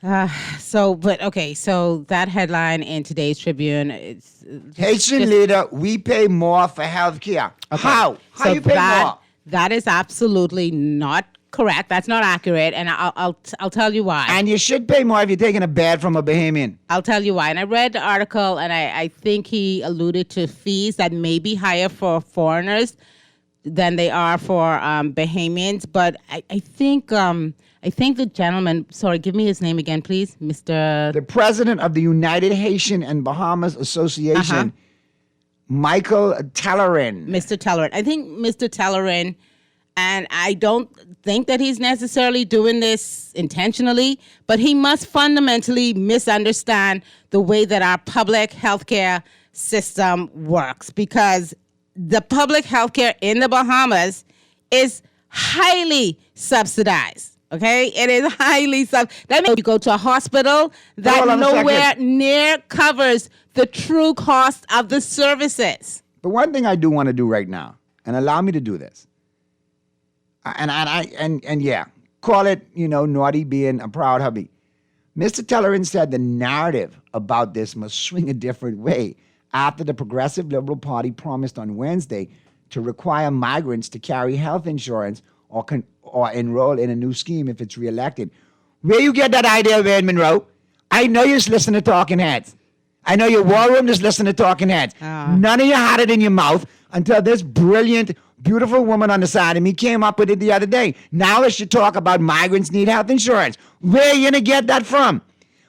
So that headline in today's Tribune, it's Haitian leader, we pay more for health care. How? How you pay more? That is absolutely not correct. That's not accurate, and I'll tell you why. And you should pay more if you're taking a bed from a Bahamian. I'll tell you why. And I read the article, and I think he alluded to fees that may be higher for foreigners than they are for Bahamians. But I think the gentleman, sorry, give me his name again, please, Mr. The president of the United Haitian and Bahamas Association, Michael Tellerin. Mr. Tellerin. I think Mr. Tellerin, and I don't think that he's necessarily doing this intentionally, but he must fundamentally misunderstand the way that our public healthcare system works, because the public healthcare in the Bahamas is highly subsidized. Okay, it is highly subsidized. That means you go to a hospital that nowhere near covers the true cost of the services. But one thing I do want to do right now, and allow me to do this, and yeah, call it, naughty being a proud hubby. Mr. Tellerin said the narrative about this must swing a different way after the Progressive Liberal Party promised on Wednesday to require migrants to carry health insurance or enroll in a new scheme if it's reelected. Where you get that idea, Wade Monroe? I know you just listen to Talking Heads. I know your war room just listen to Talking Heads. None of you had it in your mouth until this brilliant, beautiful woman on the side of me came up with it the other day. Now it should talk about migrants need health insurance. Where are you going to get that from?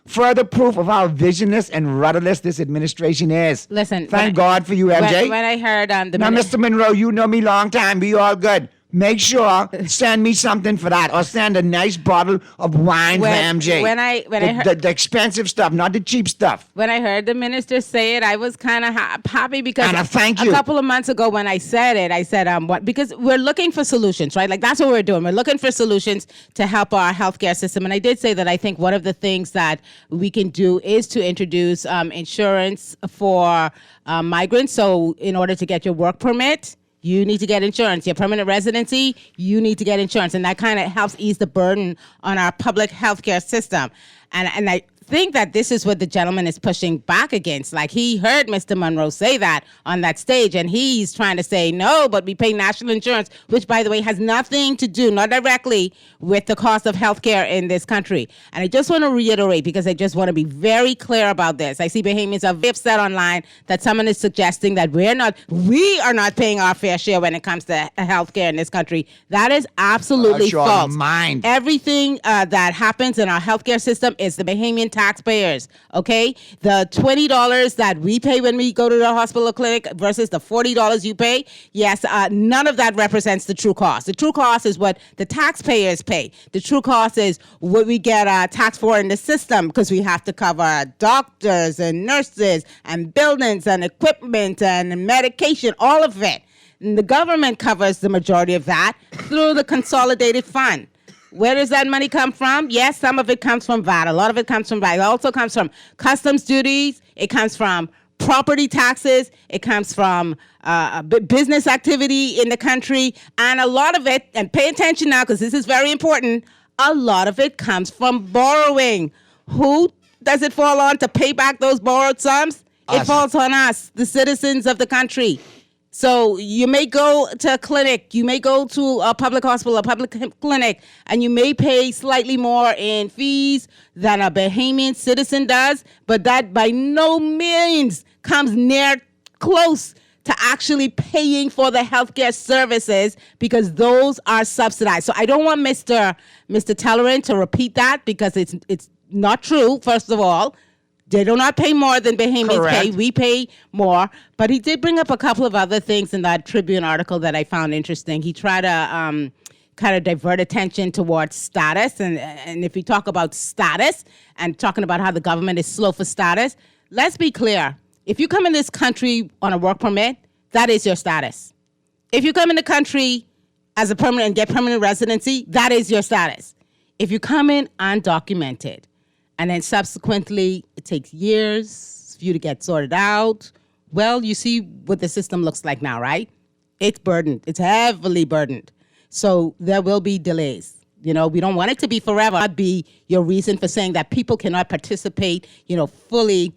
Further proof of how visionless and rudderless this administration is. Listen. Thank God for you, MJ. When I heard Now, Mr. Monroe, you know me long time. We all good. Make sure, send me something for that, or send a nice bottle of wine for MJ. The expensive stuff, not the cheap stuff. When I heard the minister say it, I was kind of happy because thank you. A couple of months ago when I said it, I said, because we're looking for solutions, right? Like that's what we're doing. We're looking for solutions to help our healthcare system. And I did say that I think one of the things that we can do is to introduce insurance for migrants. So in order to get your work permit, you need to get insurance. Your permanent residency, you need to get insurance. And that kind of helps ease the burden on our public healthcare system. And I think that this is what the gentleman is pushing back against. Like he heard Mr. Monroe say that on that stage, and he's trying to say, no, but we pay national insurance, which, by the way, has nothing to do, not directly, with the cost of healthcare in this country. And I just want to reiterate, because I just want to be very clear about this. I see Bahamians are very upset online that someone is suggesting that we are not paying our fair share when it comes to healthcare in this country. That is absolutely false. Everything that happens in our healthcare system is the Bahamian taxpayers, okay? The $20 that we pay when we go to the hospital or clinic versus the $40 you pay, yes, none of that represents the true cost. The true cost is what the taxpayers pay. The true cost is what we get taxed for in the system, because we have to cover doctors and nurses and buildings and equipment and medication, all of it. And the government covers the majority of that through the consolidated fund. Where does that money come from? Yes, some of it comes from VAT. A lot of it comes from VAT. It also comes from customs duties. It comes from property taxes. It comes from business activity in the country. And a lot of it, and pay attention now because this is very important, a lot of it comes from borrowing. Who does it fall on to pay back those borrowed sums? It falls on us, the citizens of the country. So you may go to a clinic, you may go to a public hospital, a public clinic, and you may pay slightly more in fees than a Bahamian citizen does, but that by no means comes near close to actually paying for the healthcare services, because those are subsidized. So I don't want Mr. Telleran to repeat that, because it's not true, first of all. They do not pay more than Bahamians pay. We pay more. But he did bring up a couple of other things in that Tribune article that I found interesting. He tried to kind of divert attention towards status. And if we talk about status and talking about how the government is slow for status, let's be clear. If you come in this country on a work permit, that is your status. If you come in the country as a permanent and get permanent residency, that is your status. If you come in undocumented, and then subsequently it takes years for you to get sorted out, well, you see what the system looks like now, right? It's burdened. It's heavily burdened. So there will be delays. We don't want it to be forever. That'd be your reason for saying that people cannot participate, fully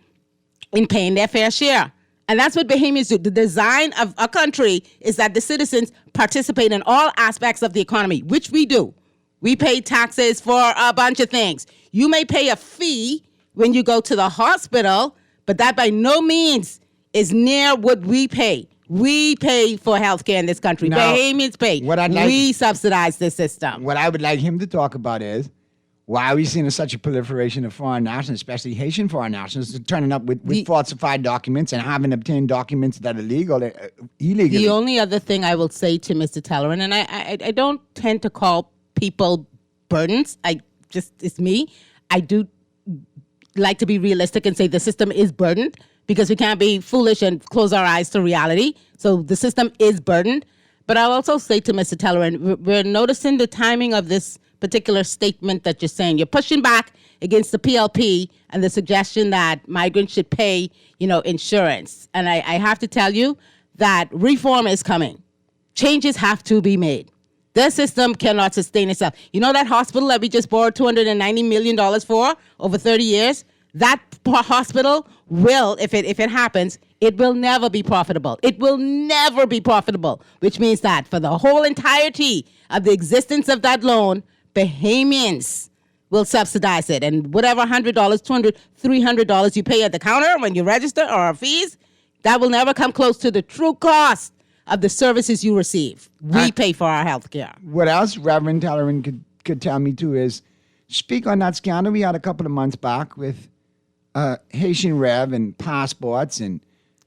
in paying their fair share. And that's what Bahamians do. The design of a country is that the citizens participate in all aspects of the economy, which we do. We pay taxes for a bunch of things. You may pay a fee when you go to the hospital, but that by no means is near what we pay. We pay for healthcare in this country. Now, Bahamians pay. We subsidize the system. What I would like him to talk about is why are we seeing such a proliferation of foreign nationals, especially Haitian foreign nationals, turning up with falsified documents and having obtained documents that are illegally. The only other thing I will say to Mr. Telleran, and I don't tend to call people burdens. It's me. I do like to be realistic and say the system is burdened, because we can't be foolish and close our eyes to reality. So the system is burdened. But I'll also say to Mr. Telleran, we're noticing the timing of this particular statement that you're saying. You're pushing back against the PLP and the suggestion that migrants should pay, insurance. And I have to tell you that reform is coming. Changes have to be made. The system cannot sustain itself. You know that hospital that we just borrowed $290 million for over 30 years? That hospital will, if it happens, it will never be profitable. It will never be profitable, which means that for the whole entirety of the existence of that loan, Bahamians will subsidize it. And whatever $100, $200, $300 you pay at the counter when you register or fees, that will never come close to the true cost of the services you receive. We pay for our health care. What else Reverend Telleran could tell me too is speak on that scandal we had a couple of months back with Haitian Rev and passports and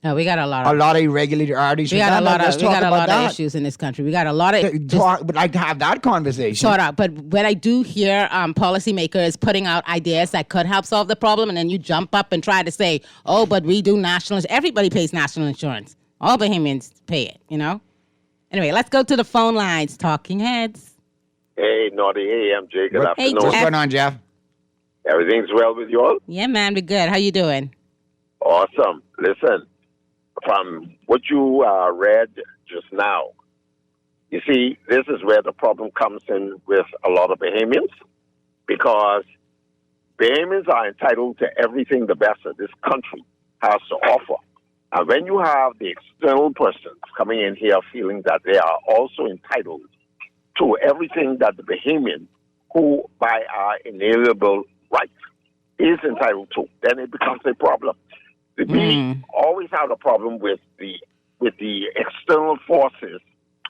we got a lot of irregularities. We got a lot of issues in this country. We got a lot of. Would like to have that conversation. Sort of, but when I do hear policymakers putting out ideas that could help solve the problem, and then you jump up and try to say, "Oh, but we do national. Everybody pays national insurance. All Bahamians pay it." Anyway, let's go to the phone lines. Talking Heads. Hey, Naughty. Hey, MJ. Good afternoon. What's going on, Jeff? Everything's well with you all? Yeah, man. We're good. How you doing? Awesome. Listen, from what you read just now, you see, this is where the problem comes in with a lot of Bahamians, because Bahamians are entitled to everything the best that this country has to offer. And when you have the external persons coming in here feeling that they are also entitled to everything that the Bahamian, who by our inalienable right is entitled to, then it becomes a problem. We always have a problem with the external forces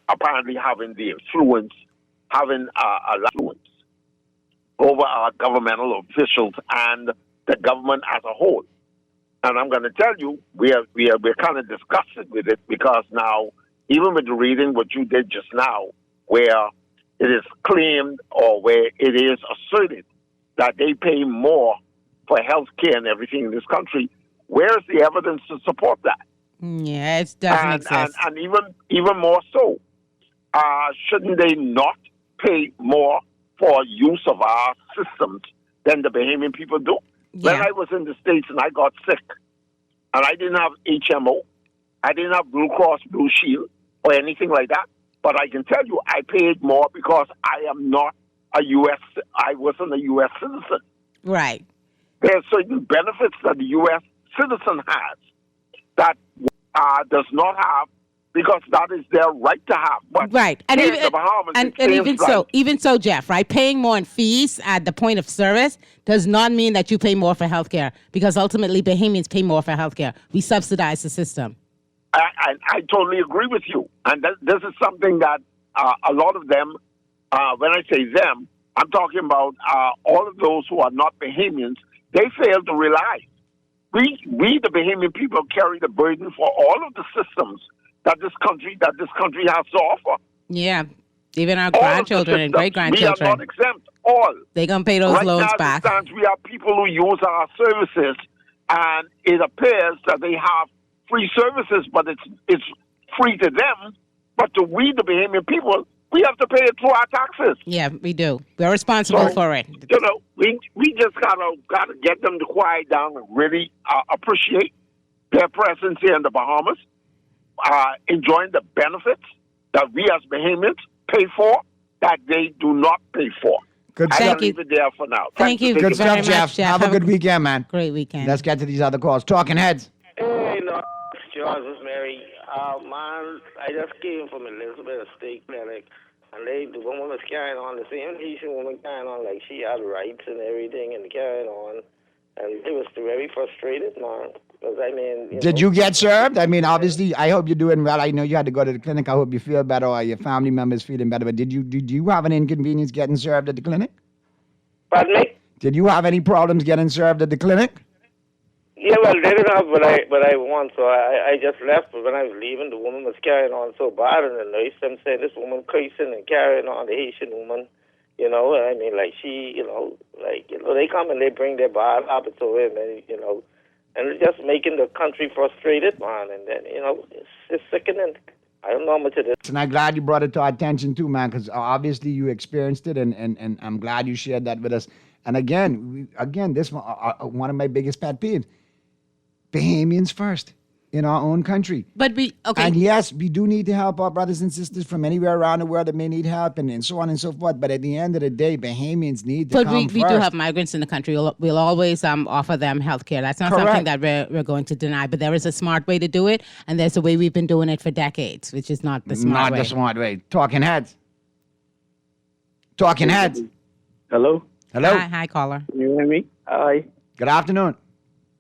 apparently having the influence, having a influence over our governmental officials and the government as a whole. And I'm going to tell you, we're kind of disgusted with it, because now, even with the reading what you did just now, where it is claimed or where it is asserted that they pay more for health care and everything in this country, where's the evidence to support that? Yeah, it doesn't exist. And even more so, shouldn't they not pay more for use of our systems than the Bahamian people do? Yeah. When I was in the States and I got sick, and I didn't have HMO, I didn't have Blue Cross Blue Shield or anything like that, but I can tell you I paid more because I wasn't a U.S. citizen. Right. There are certain benefits that the U.S. citizen has that does not have, because that is their right to have. But right, and here even in the Bahamas, and it even seems like even so, Jeff, right? Paying more in fees at the point of service does not mean that you pay more for healthcare, because ultimately Bahamians pay more for healthcare. We subsidize the system. I totally agree with you, and this is something that a lot of them, when I say them, I'm talking about all of those who are not Bahamians. They fail to realize we the Bahamian people carry the burden for all of the systems that this country has to offer. Yeah, even our grandchildren and great grandchildren. We are not exempt. All they gonna pay those loans back. Right now, we have people who use our services, and it appears that they have free services, but it's free to them. But to we, the Bahamian people, we have to pay it through our taxes. Yeah, we do. We're responsible for it. You know, we just gotta get them to quiet down and really appreciate their presence here in the Bahamas, enjoying the benefits that we as Bahamians pay for that they do not pay for. Good I stuff. gotta leave it there for now. Thank you Good very stuff, much, Jeff. Have a good weekend, man. Great weekend. Let's get to these other calls. Talking Heads. Hey, no, George, it's Mary. Man, I just came from Elizabeth State Clinic, and the woman was carrying on, the same Haitian woman carrying on like she had rights and everything and carrying on, and it was very frustrated, man. Because I mean, Did you get served? I mean, obviously, I hope you're doing well. I know you had to go to the clinic. I hope you feel better, or your family members feeling better. But did you have an inconvenience getting served at the clinic? Pardon me? Did you have any problems getting served at the clinic? Yeah, well, they didn't have what I want, so I just left. But when I was leaving, the woman was carrying on so bad, and the nurse them saying this woman cursing and carrying on, the Haitian woman. You know, I mean, like she, they come and they bring their bad habits over, and and it's just making the country frustrated, man. And then it's sickening. I don't know how much it is. And I'm glad you brought it to our attention too, man, because obviously you experienced it, and I'm glad you shared that with us. And again, this one of my biggest pet peeves. Bahamians first in our own country. But And yes, we do need to help our brothers and sisters from anywhere around the world that may need help, and so on and so forth. But at the end of the day, Bahamians need to come first. But we do have migrants in the country. We'll always offer them health care. That's not something that we're going to deny. But there is a smart way to do it, and there's a way we've been doing it for decades, which is not the smart way. Not the smart way. Talking Heads. Talking Heads. Hello? Hello? Hi, caller. Can you hear me? Hi. Good afternoon.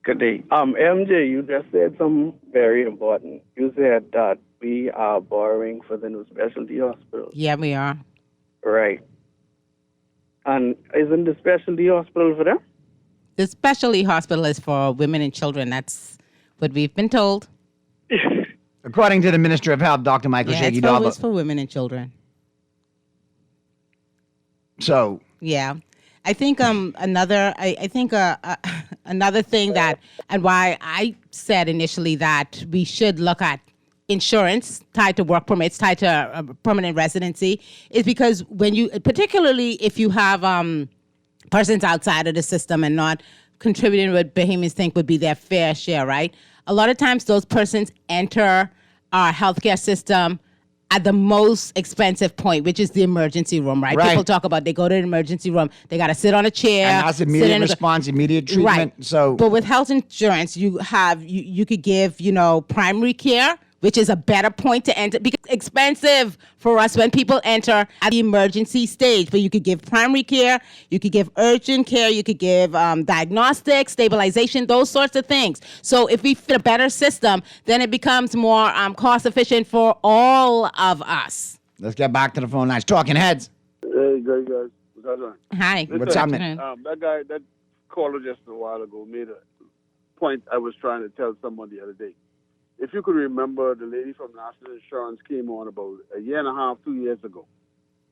Good day. MJ, you just said something very important. You said that we are borrowing for the new specialty hospital. Yeah, we are. Right. And isn't the specialty hospital for them? The specialty hospital is for women and children. That's what we've been told. According to the Minister of Health, Dr. Michael Shaky Daba. It's for women and children. So. Yeah. I think another thing that, and why I said initially that we should look at insurance tied to work permits, tied to permanent residency, is because particularly if you have persons outside of the system and not contributing what Bahamians think would be their fair share, right? A lot of times those persons enter our healthcare system at the most expensive point, which is the emergency room, right? People talk about they go to the emergency room, they got to sit on a chair. And that's immediate response, immediate treatment. Right. So, but with health insurance, you could give, primary care, which is a better point to enter, because it's expensive for us when people enter at the emergency stage. But you could give primary care, you could give urgent care, you could give diagnostics, stabilization, those sorts of things. So if we fit a better system, then it becomes more cost efficient for all of us. Let's get back to the phone lines. Talking Heads. Hey, guys. What's that on? Hi. What's happening? That caller just a while ago made a point I was trying to tell someone the other day. If you could remember, the lady from National Insurance came on about a year and a half, 2 years ago,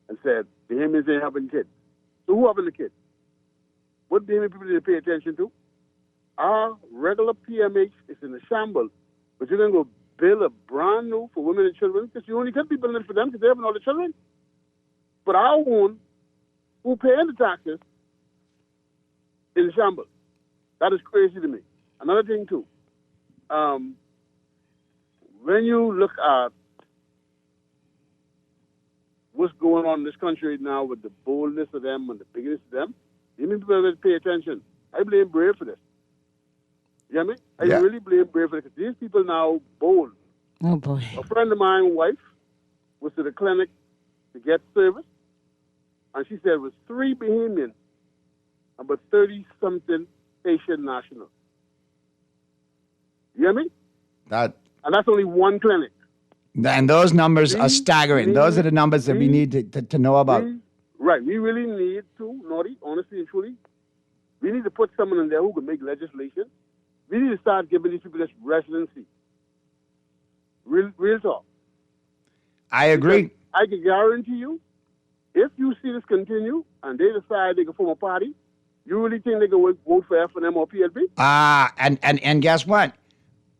and said, Bahamians ain't having kids. So who having the kids? What Bahamian people need to pay attention to? Our regular PMH is in a shambles, but you're going to go build a brand new for women and children, because you only can be building it for them because they're having all the children. But our own, who pay the taxes, in a shambles. That is crazy to me. Another thing, too. When you look at what's going on in this country right now with the boldness of them and the bigness of them, you need people to pay attention. I blame Brave for this. You know what I mean? I Yeah. really blame Brave because these people now bold. Oh, boy. A friend of mine, wife, was to the clinic to get service, and she said it was 3 Bahamians and about 30-something Haitian nationals. You hear me? That And that's only one clinic. and those numbers are staggering. Those are the numbers that we need to know about. Right. We really need to, Naughty, honestly and truly, we need to put someone in there who can make legislation. We need to start giving these people this residency. Real talk. I agree. Because I can guarantee you, if you see this continue and they decide they can form a party, you really think they can vote for FNM or PLP? And guess what?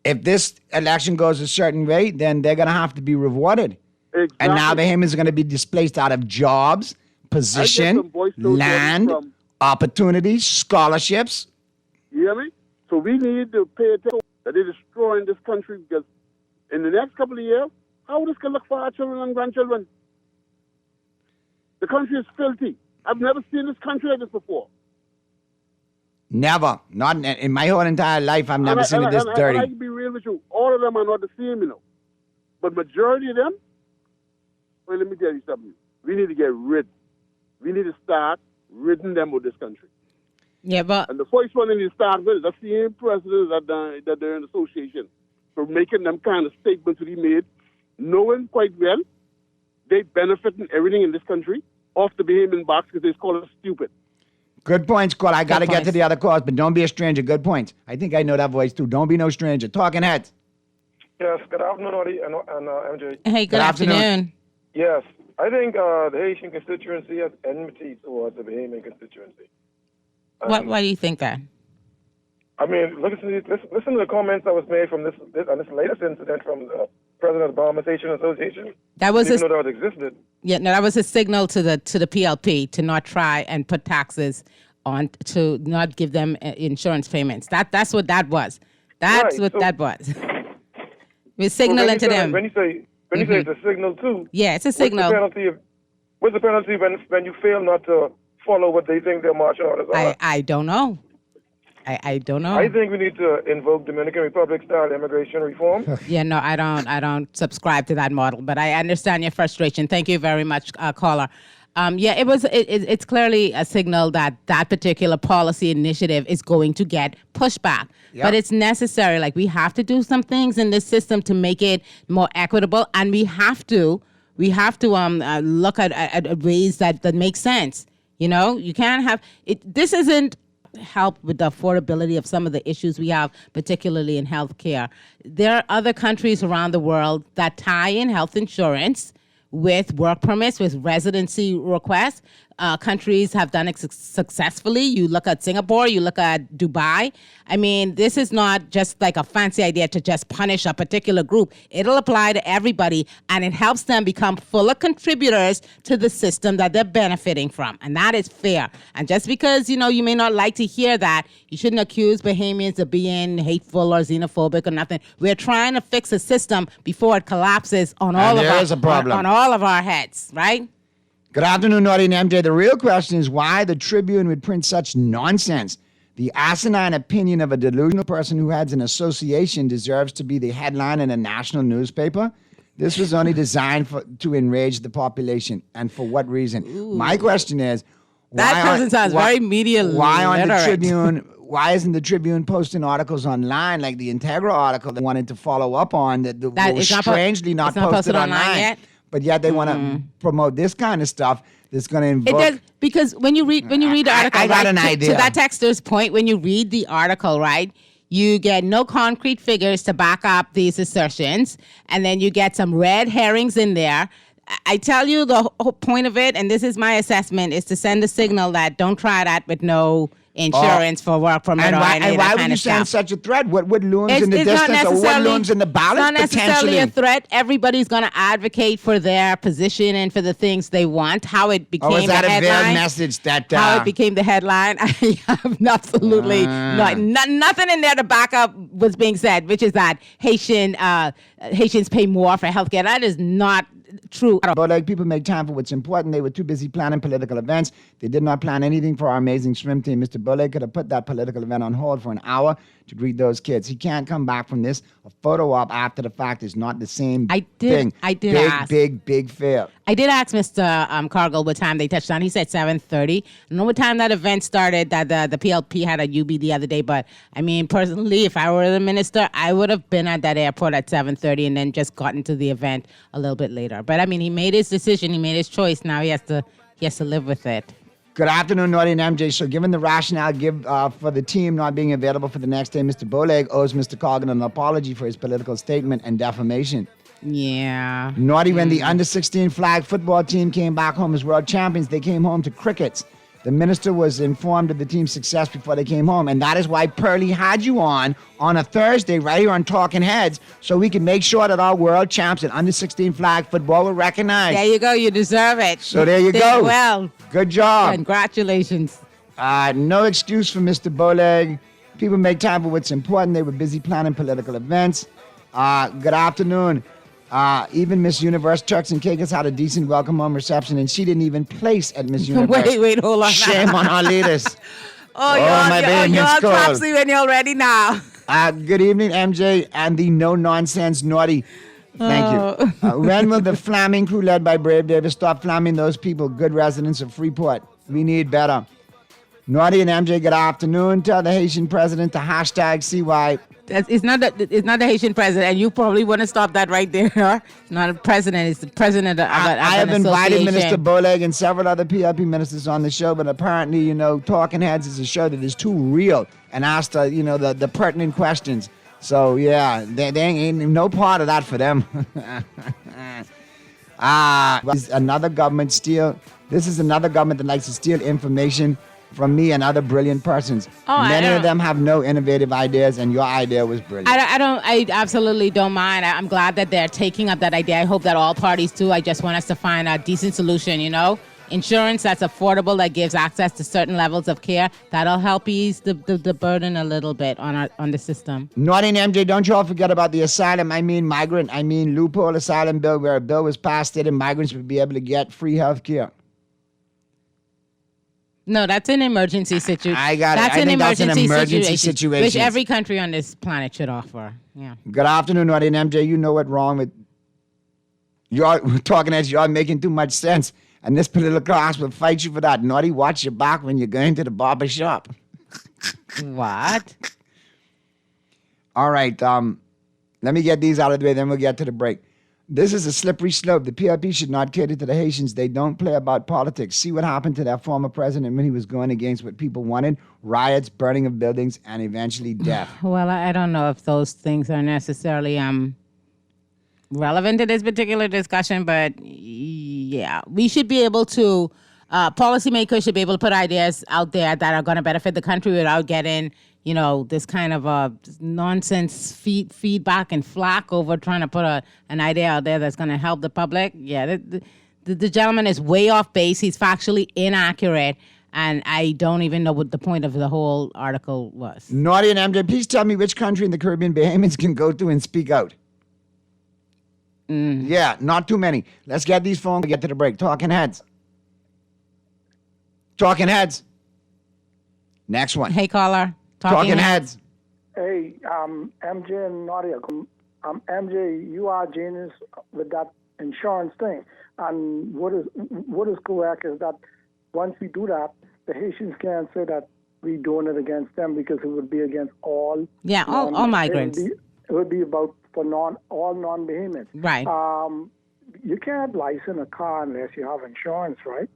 If this election goes a certain way, then they're going to have to be rewarded. Exactly. And now the Bahamians are going to be displaced out of jobs, position, land, opportunities, scholarships. You hear me? So we need to pay attention that they're destroying this country because in the next couple of years, how this can look for our children and grandchildren? The country is filthy. I've never seen this country like this before. Never. Not in my whole entire life, I've never seen it this dirty. I can be real with you. All of them are not the same, you know. But majority of them, well, let me tell you something. We need to get rid. We need to start ridding them of this country. Yeah, but... And the first one they need to start with is the same presidents that they're in association for making them kind of statements to be made, knowing quite well they benefiting everything in this country off the Bahamian box because they call it stupid. Good points, Cole. I got to get to the other calls, but don't be a stranger. Good points. I think I know that voice, too. Don't be no stranger. Talking heads. Yes, good afternoon, Audie and MJ. Hey, good afternoon. Yes, I think the Haitian constituency has enmity towards the Bahamian constituency. Why do you think that? I mean, listen to the comments that was made from this latest incident from the President Obama Haitian Association. That was even though that existed. Yeah, no, that was a signal to the PLP to not try and put taxes on, to not give them insurance payments. That's what that was. That's Right, what so- that was. We're signaling to them. When you say it's a signal too. Yeah, it's a signal. What's the penalty when you fail not to follow what they think their marching orders are? I don't know. I don't know. I think we need to invoke Dominican Republic style immigration reform. Yeah, no, I don't subscribe to that model, but I understand your frustration. Thank you very much, caller. Yeah, it's clearly a signal that particular policy initiative is going to get pushback. Yep. But it's necessary. Like, we have to do some things in this system to make it more equitable, and we have to look at ways that make sense. You know, you can't have it. This isn't help with the affordability of some of the issues we have, particularly in healthcare. There are other countries around the world that tie in health insurance with work permits, with residency requests. Countries have done it successfully. You look at Singapore, you look at Dubai. I mean, this is not just like a fancy idea to just punish a particular group. It'll apply to everybody, and it helps them become fuller contributors to the system that they're benefiting from. And that is fair. And just because, you may not like to hear that, you shouldn't accuse Bahamians of being hateful or xenophobic or nothing. We're trying to fix a system before it collapses on all of our heads, right? Good afternoon, Naughty and MJ. The real question is why the Tribune would print such nonsense. The asinine opinion of a delusional person who has an association deserves to be the headline in a national newspaper. This was only designed to enrage the population. And for what reason? Ooh. My question is, that person sounds very media literate. Why isn't the Tribune posting articles online like the Integra article they wanted to follow up on that was strangely not posted online yet? But yet they want to promote this kind of stuff that's going to invoke. It does, because when you read the article, I got an idea. To that texter's point, when you read the article, right, you get no concrete figures to back up these assertions, and then you get some red herrings in there. I tell you, the whole point of it, and this is my assessment, is to send a signal that don't try that with no insurance for work permit or any of that kind of stuff. And why would you send such a threat? What looms in the distance or what looms in the balance? It's not necessarily a threat. Everybody's going to advocate for their position and for the things they want. How it became was that a headline. A veiled message that... How it became the headline. I have absolutely nothing in there to back up what's being said, which is that Haitians pay more for healthcare. That is not true. But like people make time for what's important. They were too busy planning political events. They did not plan anything for our amazing swim team. Mr. Bullock could have put that political event on hold for an hour to greet those kids. He can't come back from this. A photo op after the fact is not the same thing. I did big, ask. Big fail. I did ask Mr. Cargill what time they touched on. He said 7:30. I know what time that event started, that the PLP had a UB the other day, but I mean, personally, if I were the minister, I would have been at that airport at 7:30 and then just gotten to the event a little bit later. But I mean, he made his decision. He made his choice. Now he has to live with it. Good afternoon, Naughty and MJ. So given the rationale for the team not being available for the next day, Mr. Bowleg owes Mr. Corgan an apology for his political statement and defamation. Yeah. Naughty, when the under-16 flag football team came back home as world champions, they came home to crickets. The minister was informed of the team's success before they came home, and that is why Pearlie had you on a Thursday right here on Talking Heads, so we can make sure that our world champs in under-16 flag football were recognized. There you go. You deserve it. So there you Did go. Well. Good job. Congratulations. No excuse for Mr. Bowleg. People make time for what's important. They were busy planning political events. Good afternoon. Even Miss Universe Turks and Caicos had a decent welcome home reception, and she didn't even place at Miss Universe. Wait, hold on. Shame on our leaders. You're topsy when you're ready now. Good evening, MJ, and the no-nonsense Naughty. Thank you. When will the Flaming crew led by Brave Davis stop flamming those people, good residents of Freeport? We need better. Naughty and MJ, good afternoon. Tell the Haitian president to hashtag CY. It's not the Haitian president, and you probably want to stop that right there. Huh? It's not a president. It's the president of I have invited Minister Bowleg and several other PLP ministers on the show, but apparently, Talking Heads is a show that is too real and asked, the pertinent questions. So, yeah, they ain't no part of that for them. Another government This is another government that likes to steal information from me and other brilliant persons. Many of them have no innovative ideas, and your idea was brilliant. I absolutely don't mind. I'm glad that they're taking up that idea. I hope that all parties do. I just want us to find a decent solution, Insurance that's affordable, that gives access to certain levels of care. That'll help ease the burden a little bit on the system. Naughty and MJ, don't you all forget about the loophole asylum bill, where a bill was passed that migrants would be able to get free health care. No, that's an emergency situation. I got it. I think that's an emergency situation. Which every country on this planet should offer. Yeah. Good afternoon, Naughty and MJ. You know what's wrong with... You're talking as you're making too much sense. And this political class will fight you for that. Naughty, watch your back when you're going to the barber shop. What? All right. Let me get these out of the way, then we'll get to the break. This is a slippery slope. The PLP should not cater to the Haitians. They don't play about politics. See what happened to that former president when he was going against what people wanted: riots, burning of buildings, and eventually death. Well, I don't know if those things are necessarily relevant to this particular discussion, but yeah, we should be able to, policymakers should be able to put ideas out there that are going to benefit the country without getting, this kind of nonsense feedback and flack over trying to put an idea out there that's going to help the public. Yeah, the gentleman is way off base. He's factually inaccurate, and I don't even know what the point of the whole article was. Naughty and MJ, please tell me which country in the Caribbean Bahamians can go to and speak out. Yeah, not too many. Let's get these phones and get to the break. Talking Heads. Talking Heads. Next one. Hey, caller. Talking Heads. Hey, MJ and Nadia. MJ, you are genius with that insurance thing. And what is correct is that once we do that, the Haitians can't say that we're doing it against them, because it would be against all. Yeah, all migrants. It would be about for all non-Bahamians. Right. You can't license a car unless you have insurance, right?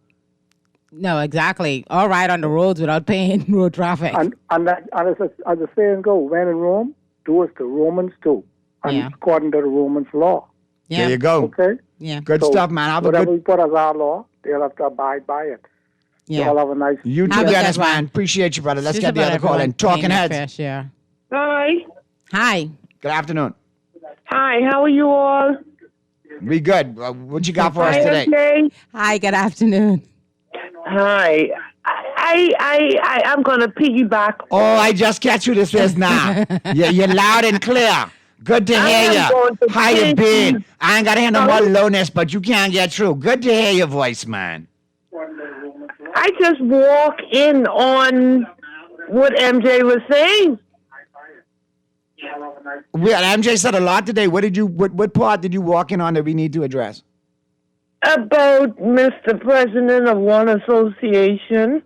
No, exactly. All right on the roads without paying road traffic. And as the saying go, when in Rome, do as the Romans do. And according to the Romans' law. Yeah. There you go. Okay? Yeah. Good stuff, man. Whatever we put as our law, they'll have to abide by it. Yeah. You all have a nice... You too, Dennis, man. Appreciate you, brother. Let's get the other call in. Talking Heads. Hi. Hi. Good afternoon. Hi, how are you all? We good. What you got for us today? Okay. Hi, good afternoon. Hi. I'm going to piggyback. Oh, I just catch you this is now. You're loud and clear. Good to hear you. How you been? I ain't got to hear no more lowness, but you can't get through. Good to hear your voice, man. I just walk in on what MJ was saying. Well, MJ said a lot today. What part did you walk in on that we need to address? About Mr. President of one association.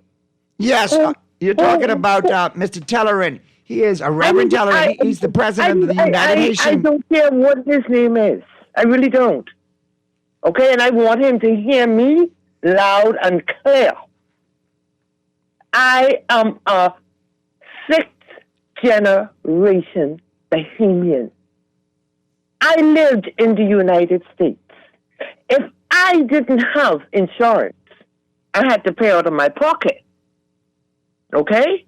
Yes, you're talking about Mr. Tellerin. He is a Reverend Tellerin. He's the president of the United Nations. I don't care what his name is. I really don't. Okay, and I want him to hear me loud and clear. I am a sixth-generation Bahamian. I lived in the United States. If I didn't have insurance, I had to pay out of my pocket. Okay?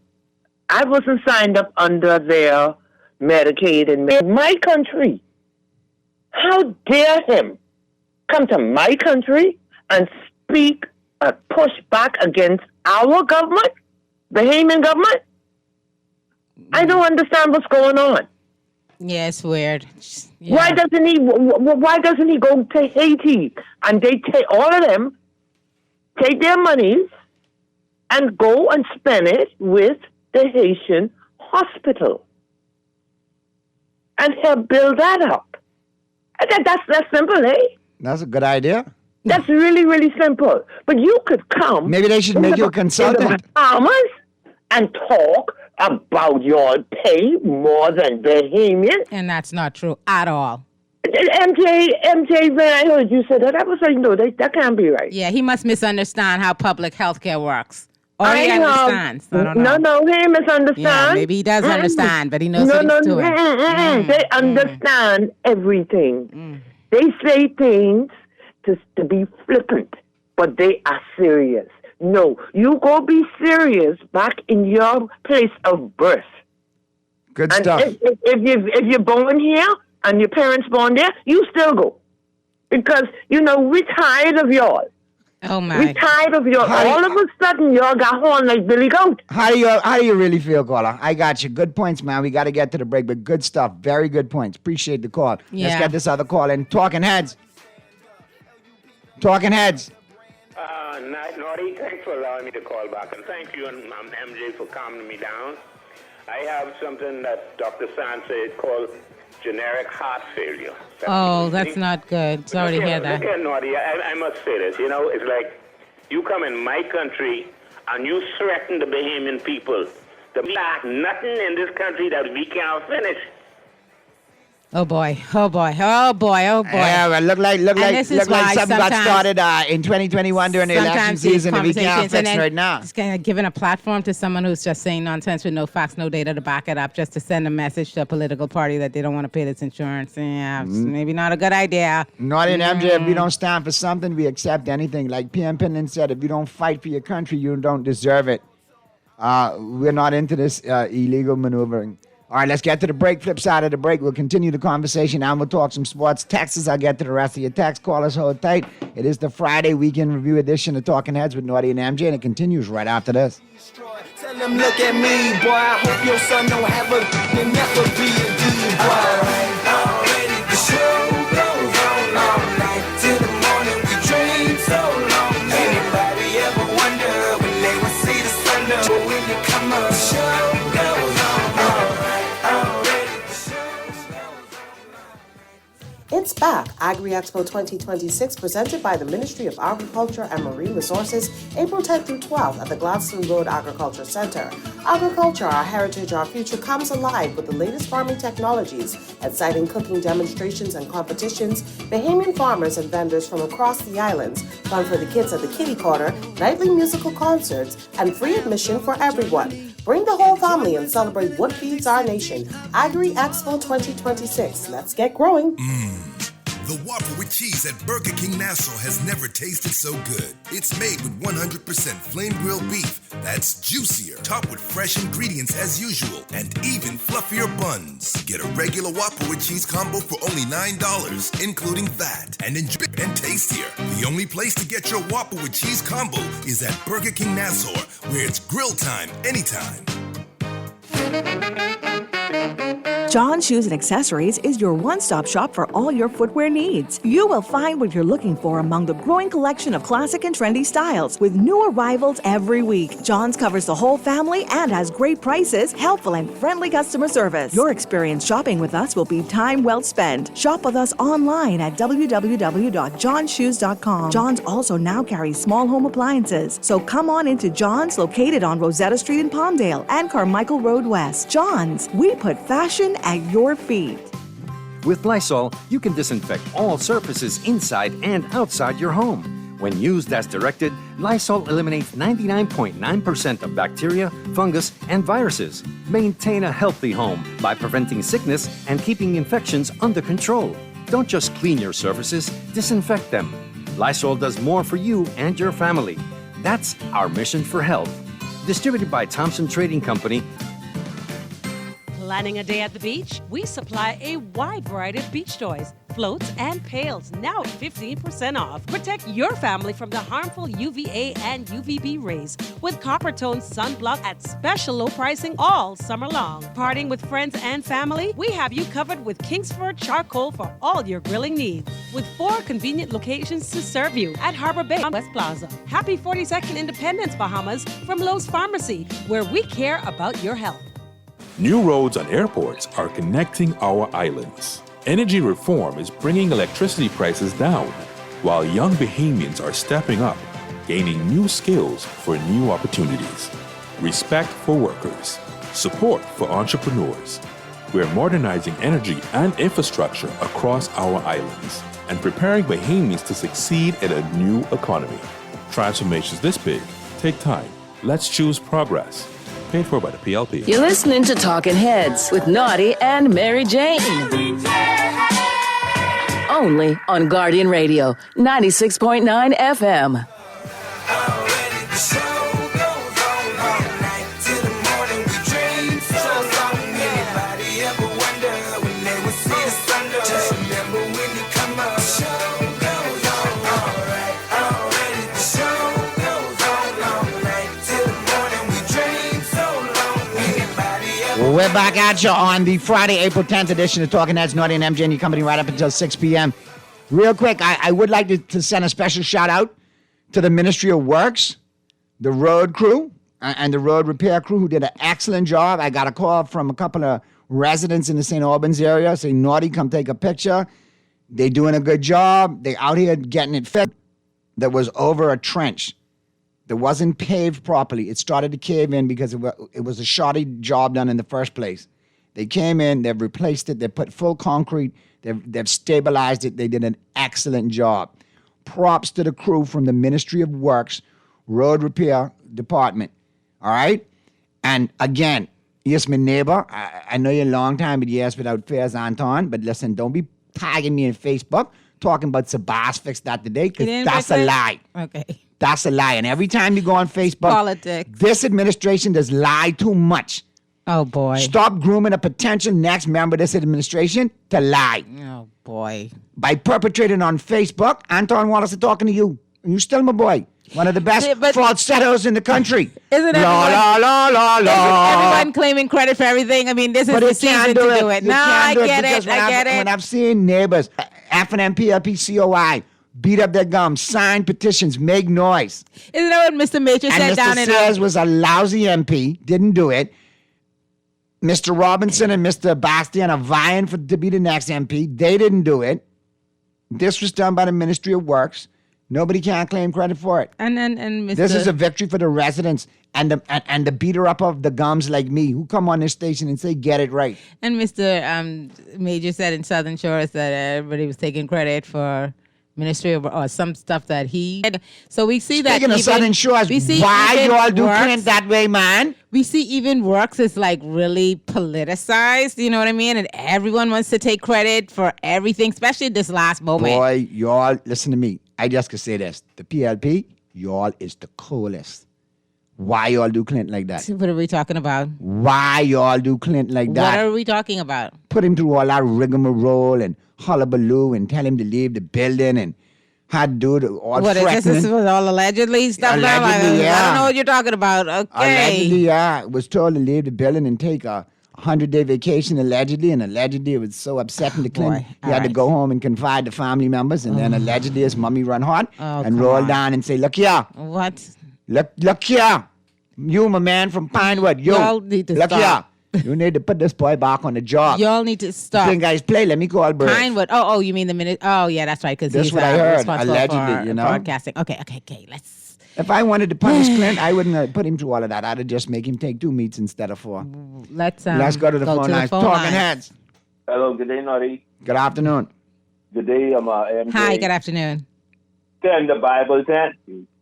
I wasn't signed up under their Medicaid in my country. How dare him come to my country and speak or push back against our government, Bahamian government? I don't understand what's going on. Yeah, it's weird. Yeah. Why doesn't he go to Haiti and they take all of them, take their monies and go and spend it with the Haitian hospital and help build that up? That's simple, eh? That's a good idea. That's really, really simple. But you could come. Maybe they should make you a consultant. In the Bahamas and talk about your pay more than Bahamian. And that's not true at all. MJ, when I heard you say that, I was like, no, that can't be right. Yeah, he must misunderstand how public health care works. Or he understands. I don't know. No, he misunderstands. Yeah, maybe he does understand, but he knows what he's doing. They understand everything. They say things to be flippant, but they are serious. No, you go be serious back in your place of birth. Good and stuff. If you're born here and your parents born there, you still go. Because, we're tired of y'all. Oh, my. We're tired of y'all. All of a sudden, y'all got horn like Billy Goat. How do you really feel, caller? I got you. Good points, man. We got to get to the break, but good stuff. Very good points. Appreciate the call. Yeah. Let's get this other call in. Talking Heads. Naughty, thanks for allowing me to call back, and thank you, and MJ, for calming me down. I have something that Dr. San said called generic heart failure. That's not good. Sorry to hear that. Look here, Naughty, I must say this. It's like you come in my country and you threaten the Bahamian people. There's nothing in this country that we can't finish. Oh boy. Yeah, well, look like something got started in 2021 during the election season, and we can't fix it right now. Just kind of giving a platform to someone who's just saying nonsense with no facts, no data to back it up, just to send a message to a political party that they don't want to pay this insurance. Yeah, it's maybe not a good idea. Not in MJ. If we don't stand for something, we accept anything. Like PM Pinlan said, if you don't fight for your country, you don't deserve it. We're not into this illegal maneuvering. All right, let's get to the break. Flip side of the break, we'll continue the conversation and we'll talk some sports. Texas, I'll get to the rest of your text. Call us, hold tight. It is the Friday weekend review edition of Talking Heads with Naughty and MJ, and it continues right after this. Tell them, look at me, boy. I hope your son don't have a never be a D, boy. Already the show goes on all night till the morning. We dream so long. Anybody ever wonder when they would see the sun up? But when you come up, the show goes on all night. It's back. Agri-Expo 2026, presented by the Ministry of Agriculture and Marine Resources, April 10th through 12th at the Gladstone Road Agriculture Center. Agriculture, our heritage, our future, comes alive with the latest farming technologies, exciting cooking demonstrations and competitions, Bahamian farmers and vendors from across the islands, fun for the kids at the Kitty Corner, nightly musical concerts, and free admission for everyone. Bring the whole family and celebrate what feeds our nation. Agri-Expo 2026. Let's get growing. The Whopper with cheese at Burger King Nassau has never tasted so good. It's made with 100% flame grilled beef that's juicier, topped with fresh ingredients as usual, and even fluffier buns. Get a regular Whopper with cheese combo for only $9, including that, and enjoy and tastier. The only place to get your Whopper with cheese combo is at Burger King Nassau, where it's grill time anytime. John Shoes and Accessories is your one-stop shop for all your footwear needs. You will find what you're looking for among the growing collection of classic and trendy styles with new arrivals every week. John's covers the whole family and has great prices, helpful and friendly customer service. Your experience shopping with us will be time well spent. Shop with us online at www.johnshoes.com. John's also now carries small home appliances. So come on into John's, located on Rosetta Street in Palmdale and Carmichael Road West. John's, we put fashion at your feet. With Lysol, you can disinfect all surfaces inside and outside your home. When used as directed, Lysol eliminates 99.9% of bacteria, fungus, and viruses. Maintain a healthy home by preventing sickness and keeping infections under control. Don't just clean your surfaces, disinfect them. Lysol does more for you and your family. That's our mission for health. Distributed by Thompson Trading Company. Planning a day at the beach? We supply a wide variety of beach toys, floats, and pails, now 15% off. Protect your family from the harmful UVA and UVB rays with Copper Tone Sunblock at special low pricing all summer long. Partying with friends and family? We have you covered with Kingsford Charcoal for all your grilling needs. With 4 convenient locations to serve you at Harbor Bay West Plaza. Happy 42nd Independence, Bahamas from Lowe's Pharmacy, where we care about your health. New roads and airports are connecting our islands. Energy reform is bringing electricity prices down, while young Bahamians are stepping up, gaining new skills for new opportunities. Respect for workers. Support for entrepreneurs. We're modernizing energy and infrastructure across our islands and preparing Bahamians to succeed in a new economy. Transformations this big take time. Let's choose progress. Paid for by the PLP. You're listening to Talking Heads with Naughty and Mary Jane. Only on Guardian Radio, 96.9 FM. We're back at you on the Friday, April 10th edition of Talking Heads, Naughty and MJ and your company right up until 6 p.m. Real quick, I would like to send a special shout out to the Ministry of Works, the road crew, and the road repair crew who did an excellent job. I got a call from a couple of residents in the St. Albans area saying, Naughty, come take a picture. They're doing a good job. They're out here getting it fixed. That was over a trench that wasn't paved properly. It started to cave in because it was a shoddy job done in the first place. They came in, they've replaced it, they put full concrete, they've stabilized it. They did an excellent job. Props to the crew from the Ministry of Works Road Repair Department. All right? And again, yes, my neighbor, I know you're a long time with Yes Without Fairs, Anton, but listen, don't be tagging me on Facebook talking about Sabas fixed that today, because that's a lie. Okay. That's a lie. And every time you go on Facebook, politics. This administration does lie too much. Oh, boy. Stop grooming a potential next member of this administration to lie. Oh, boy. By perpetrating on Facebook, Anton Wallace is talking to you. And you still my boy. One of the best falsettos in the country. Isn't everyone claiming credit for everything? I mean, this is the season to do it. No, I get it. When I've seen neighbors, FNM, PLP, COI, beat up their gums, sign petitions, make noise. Isn't that what Mr. Major said down in... And Mr. Sayers was a lousy MP, didn't do it. Mr. Robinson and Mr. Bastian are vying to be the next MP. They didn't do it. This was done by the Ministry of Works. Nobody can claim credit for it. And Mr. This is a victory for the residents and the beater up of the gums like me who come on this station and say, get it right. And Mr. Major said in Southern Shores that everybody was taking credit for Ministry of or some stuff that he did. So we see that Speaking of Southern Shores, why you all do Clint that way, man? We see even Works is like really politicized, you know what I mean? And everyone wants to take credit for everything, especially this last moment. Boy, y'all, listen to me. I just could say this. The PLP, y'all is the coolest. Why y'all do Clint like that? What are we talking about? Why y'all do Clint like that? What are we talking about? Put him through all that rigmarole and hullabaloo and tell him to leave the building and had to do all what threatening. Is this was all allegedly stuff? Allegedly, now? yeah. I don't know what you're talking about. Okay. Allegedly, yeah. Was told to leave the building and take a 100-day vacation allegedly, and allegedly it was so upsetting to Clinton. He had to go home and confide to family members, and then allegedly his mommy run hot and roll down and say, look here. What? Look here. You, my man from Pinewood. Y'all need to look stop. Here. You need to put this boy back on the job. Y'all need to stop. You think guys play? Let me call Bruce. Pinewood. Oh, you mean the minute? Oh, yeah, that's right. Because he's what I heard, responsible allegedly, for you know? broadcasting. Okay. Let's. If I wanted to punish Clint, I wouldn't have put him through all of that. I'd have just make him take 2 meats instead of 4. Let's go to the phone lines. Talking heads. Hello, good day, Naughty. Good afternoon. Good day, I'm MJ. Hi, good afternoon. 10, the Bible 10.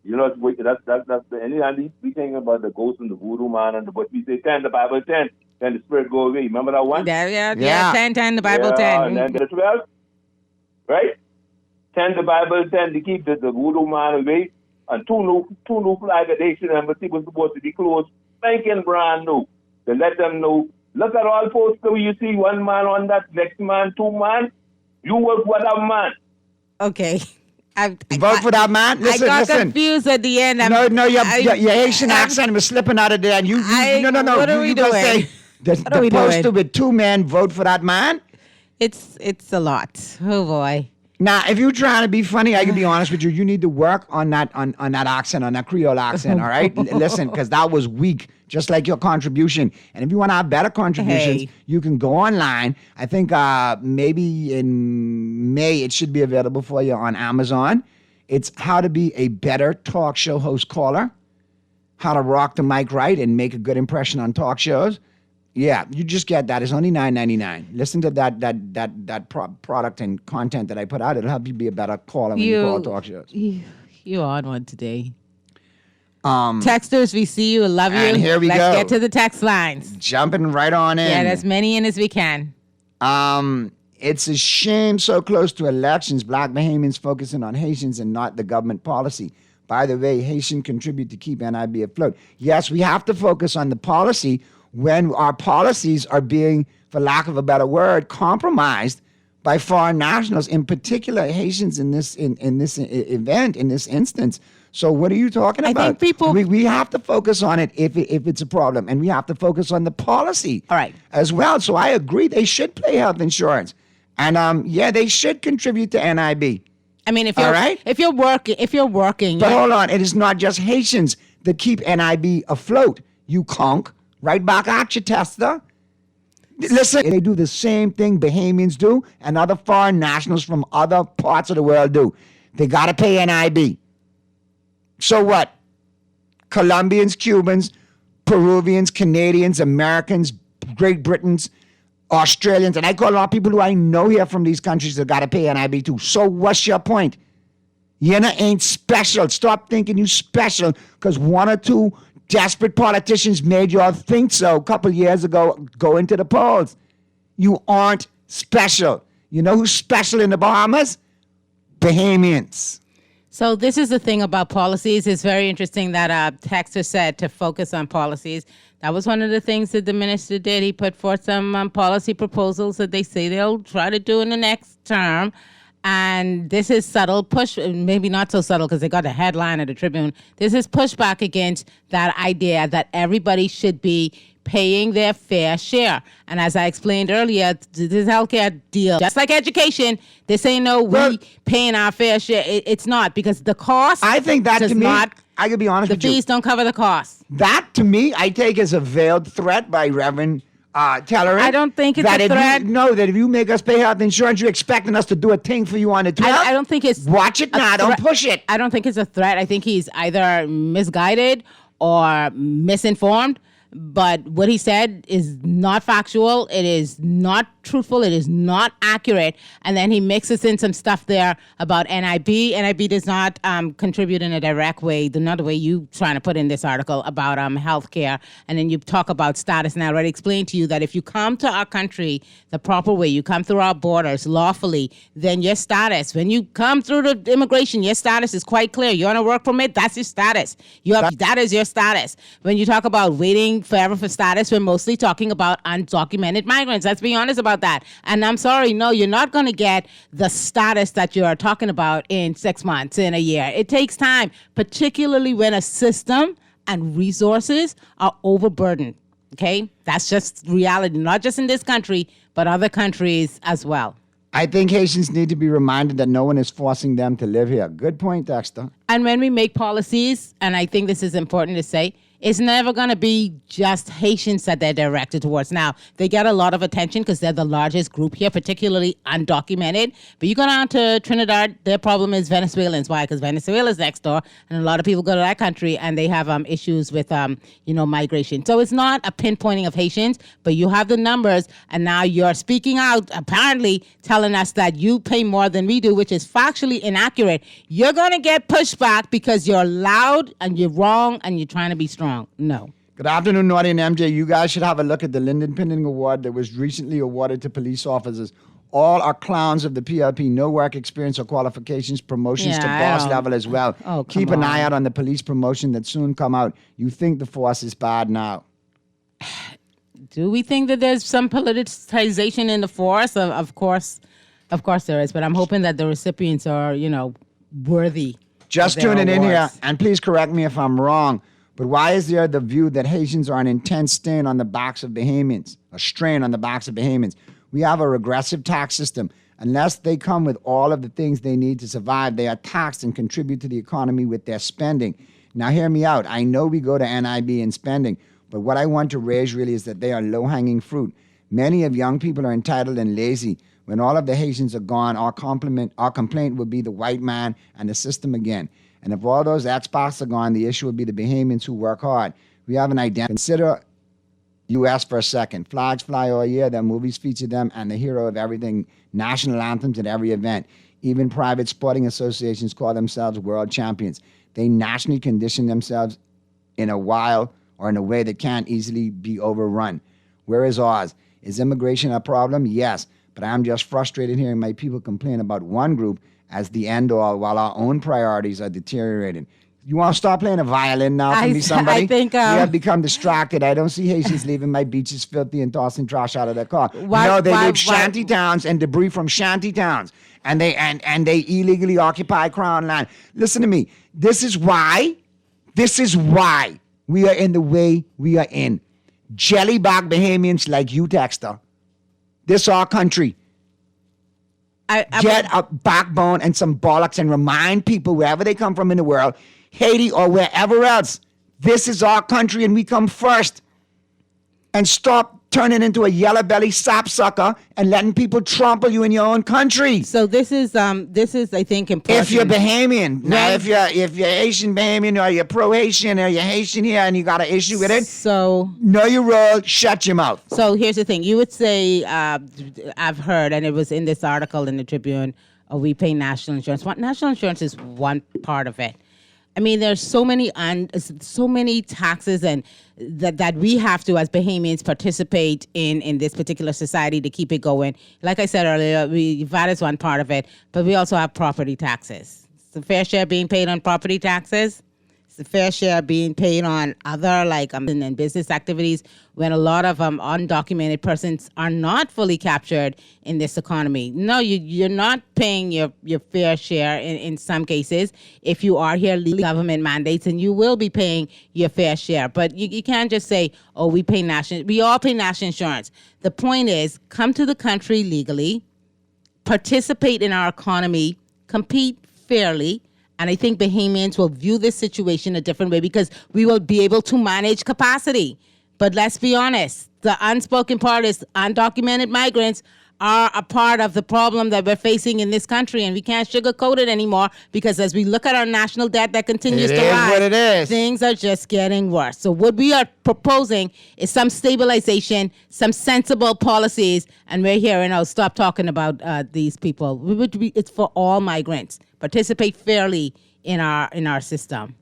You know, that's anytime we think about the ghost and the voodoo man and but we say 10, the Bible 10, then the spirit go away. Remember that one? Yeah. 10, the Bible 10. And then the 12, right? 10, the Bible 10 to keep the voodoo man away, and two new flag nation embassy was supposed to be closed, spanking brand new. To let them know, look at all posters you see, 1 man on that, next man, 2 man, you work for that man. Okay. Vote for that man? Listen. I got confused at the end. Your Haitian accent was slipping out of there. And no. What are we doing? Say, the poster with 2 men, vote for that man? It's a lot. Oh, boy. Now, if you're trying to be funny, I can be honest with you. You need to work on that accent, on that Creole accent, all right? Listen, because that was weak, just like your contribution. And if you want to have better contributions, you can go online. I think maybe in May it should be available for you on Amazon. It's how to be a better talk show host caller, how to rock the mic right and make a good impression on talk shows. Yeah, you just get that. It's only $9.99. Listen to that product and content that I put out. It'll help you be a better caller when you call talk shows. You're on one today. Texters, we see you. Love you. And here we go. Let's get to the text lines. Jumping right on in. Get as many in as we can. It's a shame so close to elections, Black Bahamians focusing on Haitians and not the government policy. By the way, Haitians contribute to keep NIB afloat. Yes, we have to focus on the policy when our policies are being, for lack of a better word, compromised by foreign nationals, in particular Haitians in this event, in this instance. So what are you talking about? I think people... We have to focus on it if it's a problem, and we have to focus on the policy as well. So I agree they should pay health insurance. And they should contribute to NIB. I mean, if you're working. But hold on, it is not just Haitians that keep NIB afloat, you conk. Right back at you, Tester. Listen, they do the same thing Bahamians do and other foreign nationals from other parts of the world do. They got to pay NIB. So what? Colombians, Cubans, Peruvians, Canadians, Americans, Great Britons, Australians, and I call a lot of people who I know here from these countries that got to pay NIB too. So what's your point? You ain't special. Stop thinking you special because 1 or 2 desperate politicians made you all think so a couple years ago. Go into the polls. You aren't special. You know who's special in the Bahamas? Bahamians. So this is the thing about policies. It's very interesting that Texter said to focus on policies. That was one of the things that the minister did. He put forth some policy proposals that they say they'll try to do in the next term. And this is subtle push, maybe not so subtle because they got a headline at the Tribune. This is pushback against that idea that everybody should be paying their fair share. And as I explained earlier, this healthcare deal, just like education, this ain't we paying our fair share. It's not, because the cost. I think that to me, I could be honest with you. The fees don't cover the cost. That to me, I take as a veiled threat by Reverend Telleran. I don't think it's a threat. That if you make us pay health insurance, you're expecting us to do a thing for you on the 12th? I don't think it's... Watch it now. Don't push it. I don't think it's a threat. I think he's either misguided or misinformed. But what he said is not factual. It is not truthful. It is not accurate. And then he mixes in some stuff there about NIB. NIB does not contribute in a direct way, not the way you trying to put in this article about healthcare. And then you talk about status. And I already explained to you that if you come to our country the proper way, you come through our borders lawfully, then your status, when you come through the immigration, your status is quite clear. You're on a work permit, that's your status. That is your status. When you talk about waiting forever for status, we're mostly talking about undocumented migrants. Let's be honest about that. And I'm sorry, no, you're not going to get the status that you're talking about in 6 months, in a year. It takes time, particularly when a system and resources are overburdened. Okay? That's just reality, not just in this country, but other countries as well. I think Haitians need to be reminded that no one is forcing them to live here. Good point, Dexter. And when we make policies, and I think this is important to say, it's never going to be just Haitians that they're directed towards. Now, they get a lot of attention because they're the largest group here, particularly undocumented. But you go down to Trinidad, their problem is Venezuelans. Why? Because Venezuela's next door, and a lot of people go to that country, and they have issues with, migration. So it's not a pinpointing of Haitians, but you have the numbers, and now you're speaking out, apparently telling us that you pay more than we do, which is factually inaccurate. You're going to get pushback because you're loud, and you're wrong, and you're trying to be strong. No. Good afternoon, Naughty and MJ. You guys should have a look at the Lyndon Pinning Award that was recently awarded to police officers. All are clowns of the PLP. No work experience or qualifications. Promotions to boss level as well. Oh, Keep an eye out on the police promotion that soon come out. You think the force is bad now. Do we think that there's some politicization in the force? Of course there is. But I'm hoping that the recipients are, worthy. Just tuning in here, and please correct me if I'm wrong, but why is there the view that Haitians are an intense strain on the backs of Bahamians? We have a regressive tax system. Unless they come with all of the things they need to survive, they are taxed and contribute to the economy with their spending. Now, hear me out. I know we go to NIB and spending, but what I want to raise really is that they are low-hanging fruit. Many of young people are entitled and lazy. When all of the Haitians are gone, our complaint would be the white man and the system again. And if all those expats are gone, the issue would be the Bahamians who work hard. We have an identity. Consider U.S. for a second. Flags fly all year. Their movies feature them and the hero of everything. National anthems at every event. Even private sporting associations call themselves world champions. They nationally condition themselves in a while or in a way that can't easily be overrun. Where is ours? Is immigration a problem? Yes. But I'm just frustrated hearing my people complain about one group as the end-all while our own priorities are deteriorating. You want to stop playing a violin now for me, somebody? I think... we have become distracted. I don't see Haitians leaving my beaches filthy and tossing trash out of their car. They leave shanty towns and debris from shanty towns. And they illegally occupy Crown land. Listen to me. This is why we are in the way we are in. Jellyback Bahamians like you, Dexter. This our country. Get a backbone and some bollocks and remind people wherever they come from in the world, Haiti or wherever else, this is our country and we come first. And stop turning into a yellow belly sapsucker and letting people trample you in your own country. So this is I think important. If you're Bahamian, now if you're Haitian Bahamian or you're pro-Haitian or you're Haitian here and you got an issue with it, so know your role, shut your mouth. So here's the thing: you would say I've heard, and it was in this article in the Tribune, we pay national insurance. National insurance is one part of it. I mean, there's so many taxes and that we have to, as Bahamians, participate in this particular society to keep it going. Like I said earlier, VAT is one part of it, but we also have property taxes. It's the fair share being paid on property taxes. It's the fair share being paid on other and business activities when a lot of undocumented persons are not fully captured in this economy. No, you're not paying your fair share in some cases. If you are here, legal government mandates, and you will be paying your fair share. But you can't just say, oh, we all pay national insurance. The point is, come to the country legally, participate in our economy, compete fairly, and I think Bahamians will view this situation a different way because we will be able to manage capacity. But let's be honest, the unspoken part is undocumented migrants are a part of the problem that we're facing in this country, and we can't sugarcoat it anymore because as we look at our national debt that continues to rise, things are just getting worse. So what we are proposing is some stabilization, some sensible policies, and we're here, stop talking about these people. It's for all migrants. Participate fairly in our system.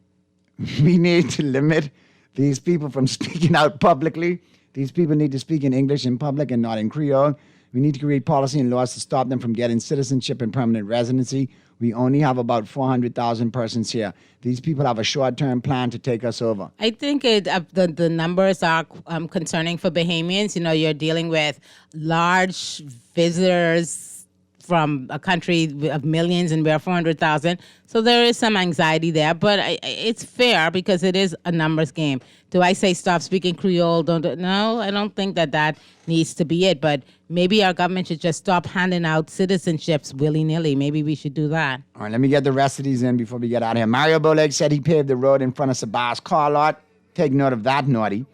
We need to limit these people from speaking out publicly. These people need to speak in English in public and not in Creole. We need to create policy and laws to stop them from getting citizenship and permanent residency. We only have about 400,000 persons here. These people have a short-term plan to take us over. I think the numbers are concerning for Bahamians. You're dealing with large visitors from a country of millions and we're 400,000. So there is some anxiety there, but it's fair because it is a numbers game. Do I say stop speaking Creole? No, I don't think that needs to be it. But maybe our government should just stop handing out citizenships willy-nilly. Maybe we should do that. All right, let me get the rest of these in before we get out of here. Mario Boleg said he paved the road in front of Sabah's car lot. Take note of that, Naughty.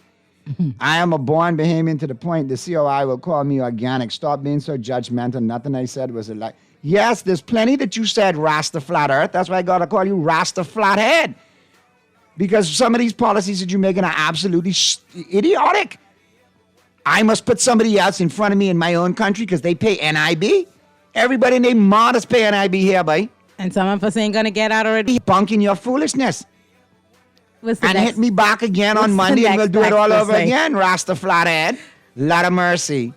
I am a born Bahamian to the point the COI will call me organic. Stop being so judgmental. Nothing I said was a lie. Yes, there's plenty that you said, Rasta Flat Earth. That's why I got to call you Rasta Flathead. Because some of these policies that you're making are absolutely idiotic. I must put somebody else in front of me in my own country because they pay NIB. Everybody named Modest pay NIB here, boy. And some of us ain't going to get out already. Bunking your foolishness. And hit me back again on Monday and we'll do it all over again, Rasta Flathead. Lot of mercy.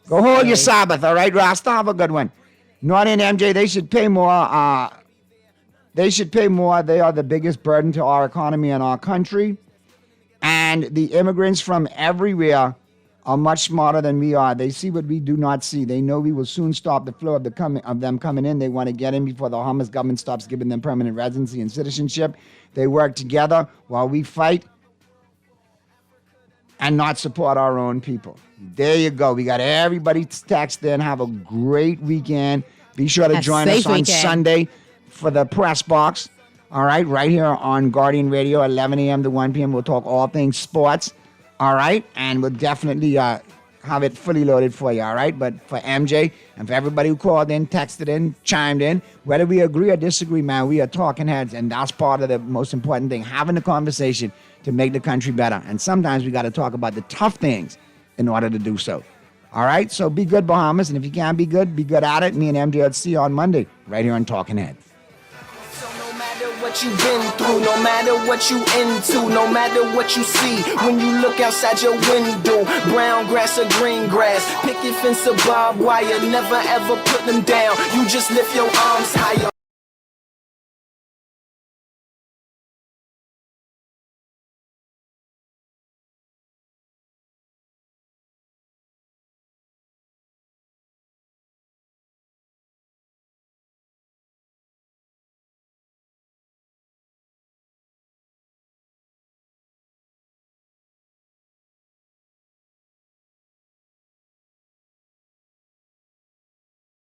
Go hold your Sabbath, all right, Rasta? Have a good one. Naughty and MJ, they should pay more. They should pay more. They are the biggest burden to our economy and our country. And the immigrants from everywhere are much smarter than we are. They see what we do not see. They know we will soon stop the flow of them coming in. They want to get in before the Hamas government stops giving them permanent residency and citizenship. They work together while we fight and not support our own people. There you go. We got everybody text in. Have a great weekend. Be sure to join us on Sunday for the press box. All right, right here on Guardian Radio, 11 a.m. to 1 p.m. We'll talk all things sports. All right, and we'll definitely have it fully loaded for you, all right? But for MJ and for everybody who called in, texted in, chimed in, whether we agree or disagree, man, we are talking heads, and that's part of the most important thing, having a conversation to make the country better. And sometimes we got to talk about the tough things in order to do so. All right, so be good, Bahamas, and if you can't be good at it. Me and MJ will see you on Monday right here on Talking Heads. What you've been through, no matter what you into, no matter what you see when you look outside your window, brown grass or green grass, picket fence or barbed wire, never ever put them down, you just lift your arms higher.